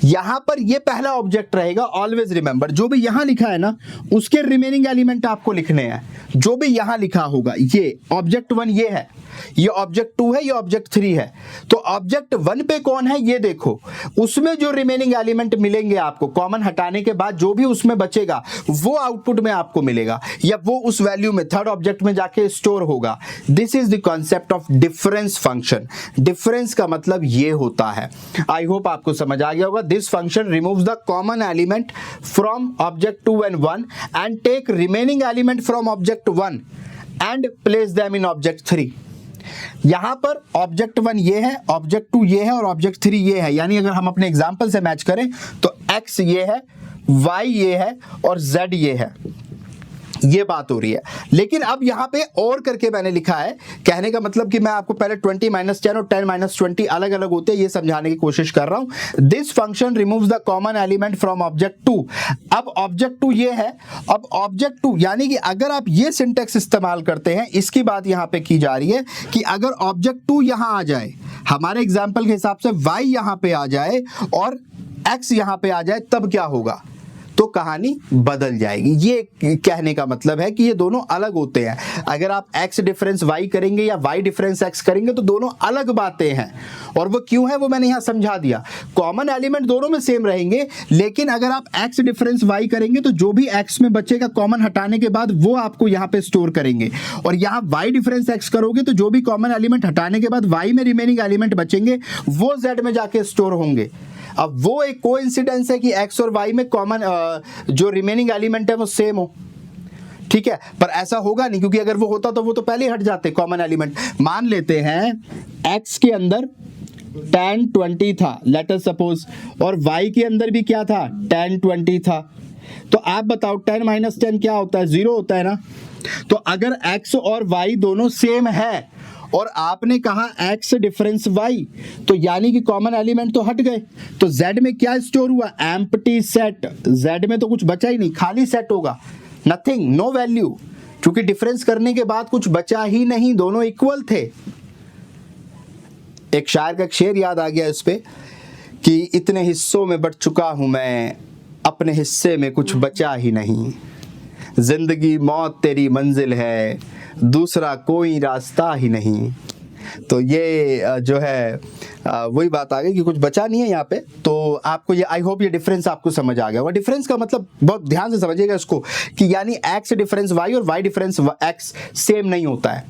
[SPEAKER 1] यहां पर ये पहला ऑब्जेक्ट रहेगा, ऑलवेज रिमेंबर, जो भी यहां लिखा है ना उसके रिमेनिंग एलिमेंट आपको लिखने हैं, जो भी यहां लिखा होगा। ये ऑब्जेक्ट 1 ये है, ये ऑब्जेक्ट 2 है, ये ऑब्जेक्ट 3 है। तो ऑब्जेक्ट 1 पे कौन है ये देखो, उसमें जो रिमेनिंग एलिमेंट मिलेंगे आपको कॉमन हटाने के बाद, जो भी उसमें बचेगा वो आउटपुट में आपको मिलेगा, या वो उस वैल्यू में थर्ड ऑब्जेक्ट में जाके स्टोर होगा। This is the concept of difference function. Difference का मतलब ये होता है। आई होप आपको समझ आ गया होगा। This function removes the common element from object 2 and 1 and take remaining element from object 1 and place them in object 3। यहां पर ऑब्जेक्ट 1 ये है, ऑब्जेक्ट 2 ये है और ऑब्जेक्ट 3 ये है। यानी अगर हम अपने एग्जांपल से मैच करें तो x ये है, y ये है और z ये है, ये बात हो रही है। लेकिन अब यहां पे और करके मैंने लिखा है, कहने का मतलब कि मैं आपको पहले 20 माइनस 10 और 10 माइनस 20 अलग अलग होते हैं ये समझाने की कोशिश कर रहा हूं। This function removes the common element from object 2। अब ऑब्जेक्ट 2 ये है, अब ऑब्जेक्ट 2 यानी कि अगर आप ये सिंटेक्स इस्तेमाल करते हैं, इसकी बात यहां पे की जा रही है कि अगर ऑब्जेक्ट 2 यहां आ जाए, हमारे एग्जाम्पल के हिसाब से y यहां पे आ जाए और x यहां पे आ जाए, तब क्या होगा, तो कहानी बदल जाएगी। ये कहने का मतलब है कि ये दोनों अलग होते हैं। अगर आप x डिफरेंस y करेंगे या y डिफरेंस x करेंगे तो दोनों अलग बातें हैं, और वो क्यों है वो मैंने यहां समझा दिया। कॉमन एलिमेंट दोनों में सेम रहेंगे, लेकिन अगर आप x डिफरेंस y करेंगे तो जो भी x में बचेगा कॉमन हटाने के बाद वो आपको यहां पे स्टोर करेंगे, और यहां y डिफरेंस x करोगे तो जो भी कॉमन एलिमेंट हटाने के बाद y में रिमेनिंग एलिमेंट बचेंगे वो z में जाके स्टोर होंगे। अब वो एक कोइंसिडेंस है कि x और y में कॉमन जो रिमेनिंग एलिमेंट है वो सेम हो, ठीक है, पर ऐसा होगा नहीं, क्योंकि अगर वो होता तो वो तो पहले ही हट जाते कॉमन एलिमेंट। मान लेते हैं x के अंदर 10 20 था, लेट अस सपोज, और y के अंदर भी क्या था, 10 20 था। तो आप बताओ 10 माइनस 10 क्या होता है, 0 होता है ना। तो अगर x और y दोनों सेम है और आपने कहा x डिफरेंस y, तो यानी कि कॉमन एलिमेंट तो हट गए, तो z में क्या स्टोर हुआ, एम्प्टी सेट। z में तो कुछ बचा ही नहीं, खाली सेट होगा, नथिंग, नो वैल्यू, क्योंकि डिफरेंस करने के बाद कुछ बचा ही नहीं, दोनों इक्वल थे। एक शायर का एक शेर याद आ गया इस पे कि इतने हिस्सों में बट चुका हूं मैं, अपने हिस्से में कुछ बचा ही नहीं, जिंदगी मौत तेरी मंजिल है, दूसरा कोई रास्ता ही नहीं। तो ये जो है वही बात आ गई कि कुछ बचा नहीं है यहाँ पे। तो आपको ये, आई होप ये डिफरेंस आपको समझ आ गया होगा। डिफरेंस का मतलब बहुत ध्यान से समझिएगा इसको, कि यानी x डिफरेंस y और y डिफरेंस x सेम नहीं होता है,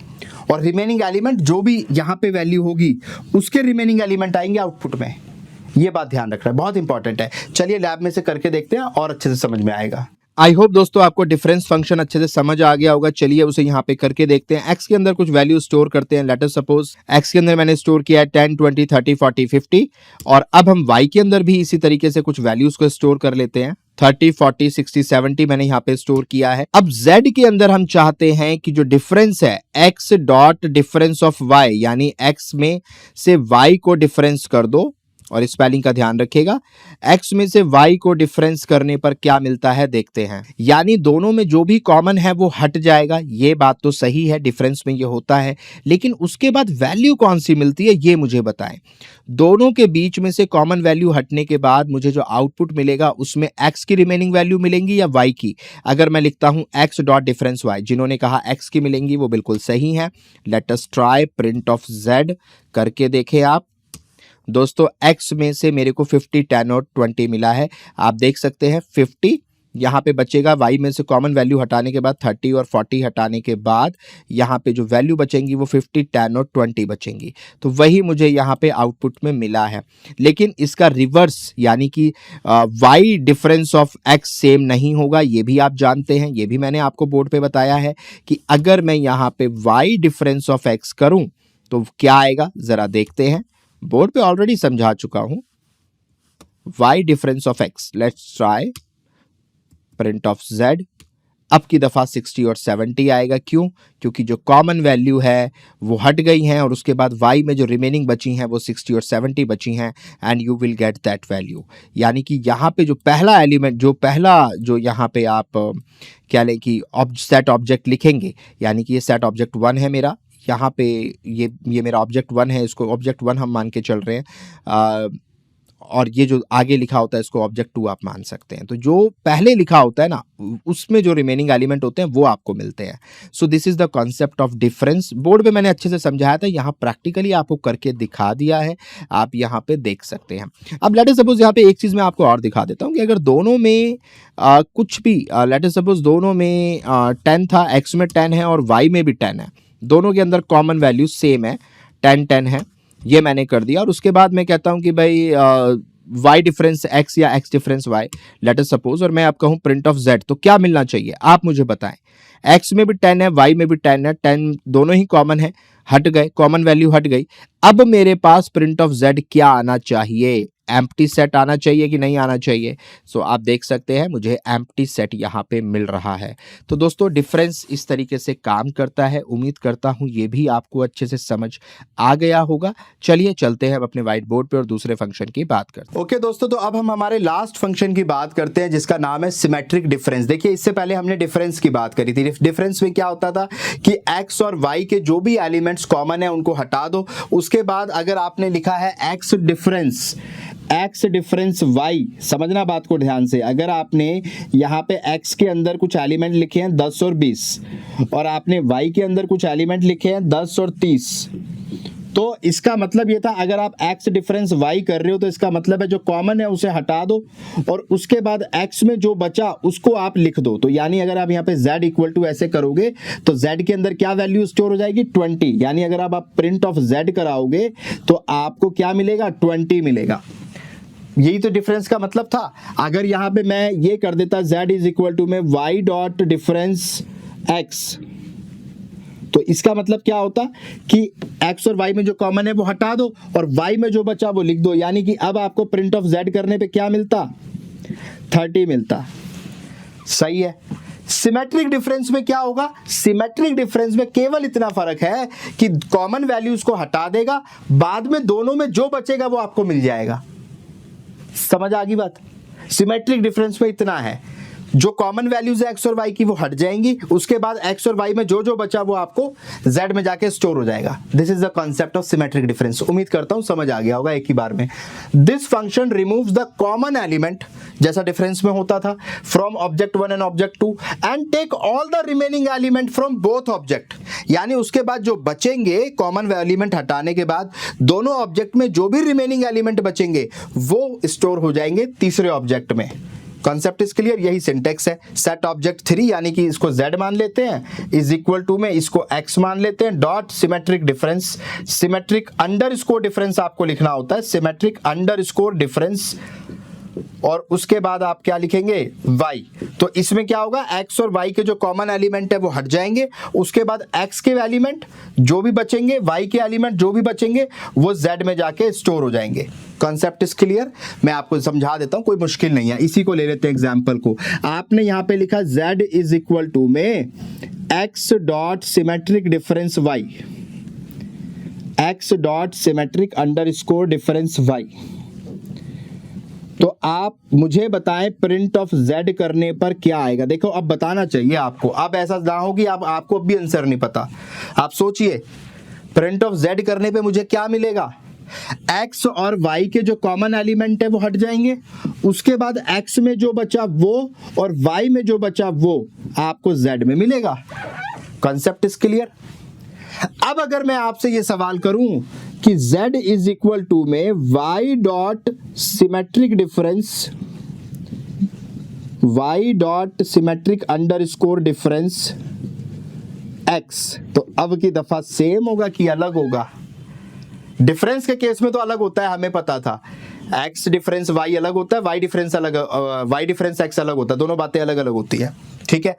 [SPEAKER 1] और रिमेनिंग एलिमेंट जो भी यहाँ पे वैल्यू होगी उसके रिमेनिंग एलिमेंट आएंगे आउटपुट में। ये बात ध्यान रखना है, बहुत इंपॉर्टेंट है। चलिए लैब में से करके देखते हैं और अच्छे से समझ में आएगा।
[SPEAKER 2] आई होप दोस्तों आपको डिफरेंस फंक्शन अच्छे से समझ आ गया होगा। चलिए उसे यहाँ पे करके देखते हैं। x के अंदर कुछ वैल्यू स्टोर करते हैं। लेट अस सपोज x के अंदर मैंने स्टोर किया है 10 20 30 40 50, और अब हम y के अंदर भी इसी तरीके से कुछ वैल्यूज को स्टोर कर लेते हैं। 30 40 60 70 मैंने यहाँ पे स्टोर किया है। अब z के अंदर हम चाहते हैं कि जो डिफरेंस है x dot difference of y, यानी x में से y को डिफरेंस कर दो और स्पेलिंग का ध्यान रखिएगा। x में से y को डिफरेंस करने पर क्या मिलता है देखते हैं, यानी दोनों में जो भी कॉमन है वो हट जाएगा। ये बात तो सही है, डिफरेंस में ये होता है, लेकिन उसके बाद वैल्यू कौन सी मिलती है ये मुझे बताएं। दोनों के बीच में से कॉमन वैल्यू हटने के बाद मुझे जो आउटपुट मिलेगा उसमें x की रिमेनिंग वैल्यू मिलेंगी या y की। अगर मैं लिखता हूं x डॉट डिफरेंस y, जिन्होंने कहा x की मिलेंगी वो बिल्कुल सही है। Late us try print of z करके देखें आप। दोस्तों x में से मेरे को 50, 10 और 20 मिला है। आप देख सकते हैं 50 यहाँ पे बचेगा, y में से कॉमन वैल्यू हटाने के बाद 30 और 40 हटाने के बाद यहाँ पे जो वैल्यू बचेंगी वो 50, 10 और 20 बचेंगी। तो वही मुझे यहाँ पे आउटपुट में मिला है। लेकिन इसका रिवर्स यानी कि y difference of x same नहीं होगा, ये भी आप जानते हैं, ये भी मैंने आपको बोर्ड पे बताया है कि अगर मैं यहाँ पे y डिफरेंस ऑफ x करूँ तो क्या आएगा, जरा देखते हैं। बोर्ड पे ऑलरेडी समझा चुका हूं। y difference of x, let's try print of z। अब की दफा 60 और 70 आएगा। क्यों? क्योंकि जो कॉमन वैल्यू है वो हट गई हैं और उसके बाद y में जो रिमेनिंग बची हैं वो 60 और 70 बची हैं and you will get that value. यानी कि यहाँ पे जो पहला एलिमेंट, जो यहाँ पे आप क्या लें कि सेट ऑब्जेक्ट लिखेंगे, यानी कि ये सेट ऑब्जेक्ट 1 है मेरा, यहाँ पे ये मेरा ऑब्जेक्ट 1 है, इसको ऑब्जेक्ट 1 हम मान के चल रहे हैं, और ये जो आगे लिखा होता है इसको ऑब्जेक्ट 2 आप मान सकते हैं। तो जो पहले लिखा होता है ना उसमें जो रिमेनिंग एलिमेंट होते हैं वो आपको मिलते हैं। So this is the concept of difference. Board पे मैंने अच्छे से समझाया था, यहाँ प्रैक्टिकली आपको करके दिखा दिया है, आप यहाँ पे देख सकते हैं। अब लेट अस सपोज यहाँ पे एक चीज़ मैं आपको और दिखा देता हूँ कि अगर दोनों में कुछ भी, लेट अस सपोज दोनों में 10 था, x में 10 है और y में भी 10 है, दोनों के अंदर कॉमन वैल्यू सेम है, 10, 10 है, ये मैंने कर दिया। और उसके बाद मैं कहता हूं कि भाई y डिफरेंस x या x difference y, let us suppose, और मैं आप कहूं प्रिंट ऑफ z, तो क्या मिलना चाहिए आप मुझे बताएं। x में भी 10 है, y में भी 10 है, 10 दोनों ही कॉमन है, हट गए, कॉमन वैल्यू हट गई। अब मेरे पास प्रिंट ऑफ z क्या आना चाहिए, एम्प्टी सेट आना चाहिए कि नहीं आना चाहिए। सो आप देख सकते हैं मुझे एम्प्टी सेट यहाँ पे मिल रहा है। तो दोस्तों डिफरेंस इस तरीके से काम करता है। उम्मीद करता हूँ ये भी आपको अच्छे से समझ आ गया होगा। चलिए चलते हैं अब अपने व्हाइट बोर्ड पे और दूसरे फंक्शन की बात करते हैं।
[SPEAKER 1] ओके दोस्तों, तो अब हम हमारे लास्ट फंक्शन की बात करते हैं जिसका नाम है सिमेट्रिक डिफरेंस। देखिए इससे पहले हमने डिफरेंस की बात करी थी। डिफरेंस में क्या होता था कि x और y के जो भी एलिमेंट्स कॉमन है उनको हटा दो, उसके बाद अगर आपने लिखा है x डिफरेंस y, समझना बात को ध्यान से, अगर आपने यहाँ पे x के अंदर कुछ एलिमेंट लिखे हैं 10 और 20 और आपने y के अंदर कुछ एलिमेंट लिखे हैं 10 और 30, तो इसका मतलब ये था अगर आप x डिफरेंस y कर रहे हो तो इसका मतलब है जो कॉमन है उसे हटा दो और उसके बाद x में जो बचा उसको आप लिख दो। तो यानी अगर आप यहाँ पे z इक्वल टू ऐसे करोगे तो z के अंदर क्या वैल्यू स्टोर हो जाएगी, 20। यानी अगर आप प्रिंट ऑफ z कराओगे तो आपको क्या मिलेगा, 20 मिलेगा। यही तो डिफरेंस का मतलब था। अगर यहां पे मैं ये कर देता z इज इक्वल टू में y डॉट डिफरेंस x, तो इसका मतलब क्या होता कि x और y में जो कॉमन है वो हटा दो और y में जो बचा वो लिख दो। यानी कि अब आपको प्रिंट ऑफ z करने पे क्या मिलता, 30 मिलता। सही है। सिमेट्रिक डिफरेंस में क्या होगा, सिमेट्रिक डिफरेंस में केवल इतना फर्क है कि कॉमन वैल्यूज को हटा देगा, बाद में दोनों में जो बचेगा वो आपको मिल जाएगा। समझ आ गई बात। सिमेट्रिक डिफरेंस में इतना है, जो कॉमन वैल्यूज है x और y की वो हट जाएंगी, उसके बाद x और y में जो जो बचा वो आपको z में जाके स्टोर हो जाएगा। This is the concept of symmetric difference. उम्मीद करता हूं समझ आ गया होगा एक ही बार में। This function removes the common element, जैसा डिफरेंस में होता था, from object 1 and object 2 and take all the remaining element from both object. यानी उसके बाद जो बचेंगे कॉमन एलिमेंट हटाने के बाद दोनों ऑब्जेक्ट में जो भी रिमेनिंग एलिमेंट बचेंगे वो स्टोर हो जाएंगे तीसरे ऑब्जेक्ट में। कॉन्सेप्ट इज क्लियर, यही सिंटेक्स है। सेट ऑब्जेक्ट 3 यानी कि इसको z मान लेते हैं, इज इक्वल टू में इसको x मान लेते हैं, dot symmetric difference, symmetric under score difference आपको लिखना होता है, सिमेट्रिक अंडर स्कोर डिफरेंस, और उसके बाद आप क्या लिखेंगे, y। तो इसमें क्या होगा, x और y के जो कॉमन एलिमेंट है वो हट जाएंगे, उसके बाद x के एलिमेंट जो भी बचेंगे, y के एलिमेंट जो भी बचेंगे वो z में जाके स्टोर हो जाएंगे। Concept is clear. मैं आपको समझा देता हूं, कोई मुश्किल नहीं है। इसी को ले लेते हैं एग्जांपल को। आपने यहां पे लिखा z इज इक्वल टू में x dot symmetric difference y, x dot symmetric under score difference y। तो आप मुझे बताएं प्रिंट ऑफ z करने पर क्या आएगा। देखो अब बताना चाहिए आपको, अब ऐसा ना हो कि आपको भी आंसर नहीं पता। आप सोचिए प्रिंट ऑफ z करने पे मुझे क्या मिलेगा, x और y के जो कॉमन एलिमेंट है वो हट जाएंगे, उसके बाद x में जो बचा वो और y में जो बचा वो आपको z में मिलेगा। Concept is clear. अब अगर मैं आपसे ये सवाल करूं कि z इज इक्वल टू में y dot symmetric difference, y dot symmetric under score difference x, तो अब की दफा सेम होगा कि अलग होगा। डिफरेंस के केस में तो अलग होता है, हमें पता था x डिफरेंस y अलग होता है, y डिफरेंस अलग, y डिफरेंस x अलग होता है, दोनों बातें अलग अलग होती है। ठीक है,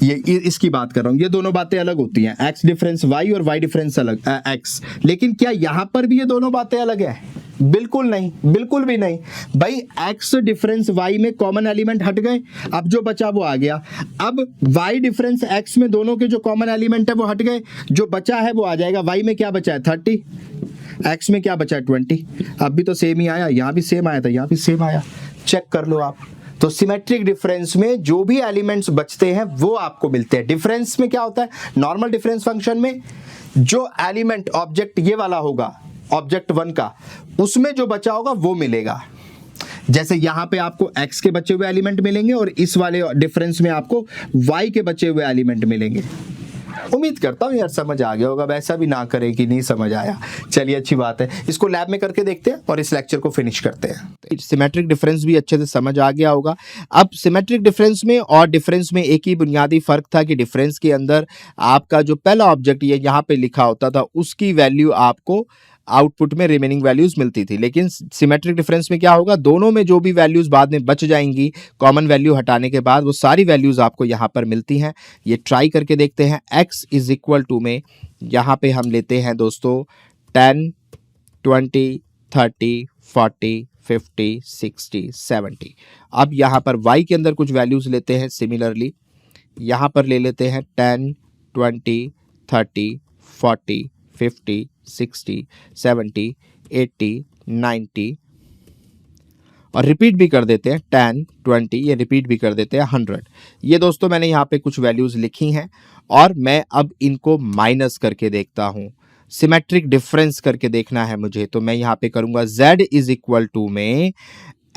[SPEAKER 1] ये इसकी बात कर रहा हूं, ये दोनों बातें अलग होती हैं, x डिफरेंस y और y डिफरेंस अलग x। लेकिन क्या यहां पर भी ये दोनों बातें अलग है? बिल्कुल नहीं, बिल्कुल भी नहीं भाई। x डिफरेंस y में कॉमन एलिमेंट हट गए, अब जो बचा वो आ गया। अब y डिफरेंस x में दोनों के जो कॉमन एलिमेंट है वो हट गए, जो बचा है वो आ जाएगा। y में क्या बचा है 30, x में क्या बचा है 20। अब भी तो सेम ही आया, यहाँ भी सेम आया था, यहाँ भी सेम आया, चेक कर लो आप। तो सिमेट्रिक डिफरेंस में जो भी एलिमेंट्स बचते हैं वो आपको मिलते हैं। डिफरेंस में क्या होता है, नॉर्मल डिफरेंस फंक्शन में जो एलिमेंट ऑब्जेक्ट ये वाला होगा ऑब्जेक्ट 1 का, उसमें जो बचा होगा वो मिलेगा। जैसे यहां पे आपको x के बचे हुए एलिमेंट मिलेंगे और इस वाले डिफरेंस में आपको y के बचे हुए एलिमेंट मिलेंगे। उम्मीद करता हूं यार समझ आ गया होगा, वैसा भी ना करें कि नहीं समझ आया। चलिए अच्छी बात है, इसको लैब में करके देखते हैं और इस लेक्चर को फिनिश करते हैं।
[SPEAKER 2] सिमेट्रिक डिफरेंस भी अच्छे से समझ आ गया होगा। अब सिमेट्रिक डिफरेंस में और डिफरेंस में एक ही बुनियादी फर्क था कि डिफरेंस के अंदर आपका जो पहला ऑब्जेक्ट ये यहाँ पे लिखा होता था उसकी वैल्यू आपको आउटपुट में रिमेनिंग वैल्यूज मिलती थी। लेकिन सिमेट्रिक डिफरेंस में क्या होगा, दोनों में जो भी वैल्यूज बाद में बच जाएंगी कॉमन वैल्यू हटाने के बाद, वो सारी वैल्यूज आपको यहाँ पर मिलती हैं। ये ट्राई करके देखते हैं। x इज इक्वल टू में यहाँ पे हम लेते हैं दोस्तों 10, 20, 30, 40, 50, 60, 70। अब यहाँ पर y के अंदर कुछ वैल्यूज लेते हैं, सिमिलरली यहाँ पर ले लेते हैं 10, 20, 30, 40, 50, 60, 70, 80, 90 और रिपीट भी कर देते हैं 10, 20, ये रिपीट भी कर देते हैं 100। ये दोस्तों मैंने यहाँ पे कुछ वैल्यूज लिखी हैं और मैं अब इनको माइनस करके देखता हूँ। सिमेट्रिक डिफरेंस करके देखना है मुझे, तो मैं यहाँ पे करूँगा z इज इक्वल टू में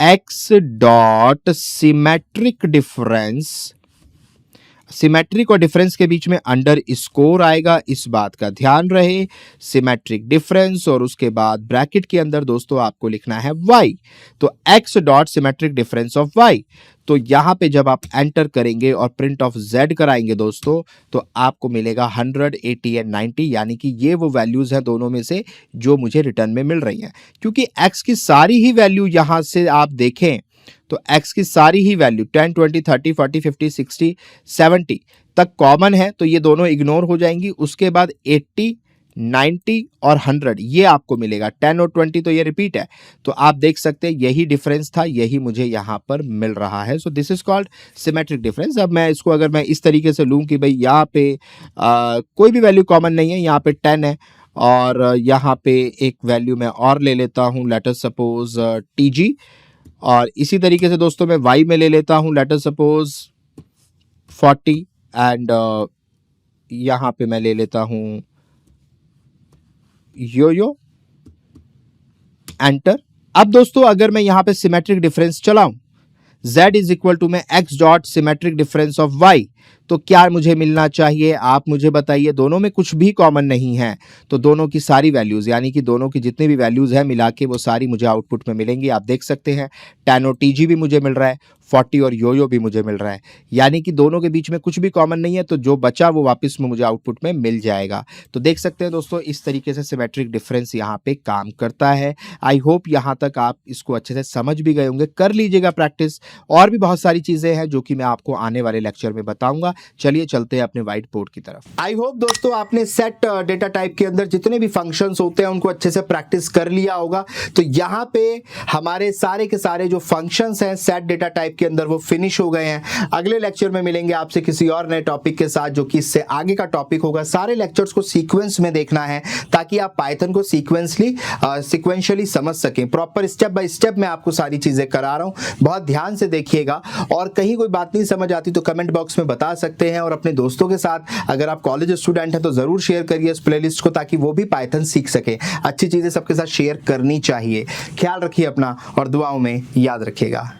[SPEAKER 2] x dot symmetric difference, symmetric और डिफरेंस के बीच में अंडर स्कोर आएगा, इस बात का ध्यान रहे। सिमेट्रिक डिफरेंस और उसके बाद ब्रैकेट के अंदर दोस्तों आपको लिखना है y, तो x dot symmetric difference of y। तो यहाँ पे जब आप एंटर करेंगे और प्रिंट ऑफ z कराएंगे दोस्तों, तो आपको मिलेगा 100, 80 एंड 90, यानी कि ये वो वैल्यूज हैं दोनों में से जो मुझे रिटर्न में मिल रही हैं। क्योंकि x की सारी ही वैल्यू यहाँ से आप देखें तो x की सारी ही वैल्यू 10, 20, 30, 40, 50, 60, 70 तक कॉमन है, तो ये दोनों इग्नोर हो जाएंगी। उसके बाद 80, 90 और 100 ये आपको मिलेगा। 10 और 20 तो ये रिपीट है, तो आप देख सकते हैं यही डिफरेंस था, यही मुझे यहाँ पर मिल रहा है। So this is called symmetric difference. अब मैं इसको अगर मैं इस तरीके से लूँ कि भाई यहाँ पे कोई भी वैल्यू कॉमन नहीं है, यहाँ पे 10 है और यहाँ पे एक वैल्यू मैं और ले लेता हूँ, लेट अस सपोज TG, और इसी तरीके से दोस्तों मैं y में ले लेता हूं लेट अस सपोज 40 एंड यहां पे मैं ले लेता हूं यो, एंटर। अब दोस्तों अगर मैं यहां पे सिमेट्रिक डिफरेंस चलाऊं, z इज इक्वल टू में x dot symmetric difference of y, तो क्या मुझे मिलना चाहिए, आप मुझे बताइए। दोनों में कुछ भी कॉमन नहीं है, तो दोनों की सारी वैल्यूज यानी कि दोनों की जितनी भी वैल्यूज है मिला के वो सारी मुझे आउटपुट में मिलेंगी। आप देख सकते हैं 10 और TG भी मुझे मिल रहा है, 40 और यो भी मुझे मिल रहा है, यानी कि दोनों के बीच में कुछ भी कॉमन नहीं है, तो जो बचा वो वापस में मुझे आउटपुट में मिल जाएगा। तो देख सकते हैं दोस्तों इस तरीके से सिमेट्रिक डिफरेंस यहाँ पे काम करता है। आई होप यहाँ तक आप इसको अच्छे से समझ भी गए होंगे, कर लीजिएगा प्रैक्टिस। और भी बहुत सारी चीज़ें हैं जो कि मैं आपको आने वाले लेक्चर में बताऊंगा। चलिए चलते हैं अपने व्हाइट बोर्ड की तरफ।
[SPEAKER 1] आई होप दोस्तों आपने सेट डेटा टाइप के अंदर जितने भी फंक्शंस होते हैं उनको अच्छे से प्रैक्टिस कर लिया होगा। तो यहाँ पे हमारे सारे के सारे जो फंक्शंस हैं सेट डेटा टाइप के अंदर वो फिनिश हो गए हैं। अगले लेक्चर में मिलेंगे आपसे किसी और नए टॉपिक के साथ जो कि इससे आगे का टॉपिक होगा। सारे लेक्चर्स को सीक्वेंस में देखना है ताकि आप पाइथन को सीक्वेंशियली समझ सकें। प्रॉपर स्टेप बाय स्टेप मैं आपको सारी चीजें करा रहा हूं, बहुत ध्यान से देखिएगा। और कहीं कोई बात नहीं समझ आती तो कमेंट बॉक्स में बता सकते हैं, और अपने दोस्तों के साथ अगर आप कॉलेज स्टूडेंट हैं तो जरूर शेयर करिए इस प्लेलिस्ट को ताकि वो भी पाइथन सीख सके। अच्छी चीजें सबके साथ शेयर करनी चाहिए। ख्याल रखिए अपना और दुआओं में याद रखिएगा।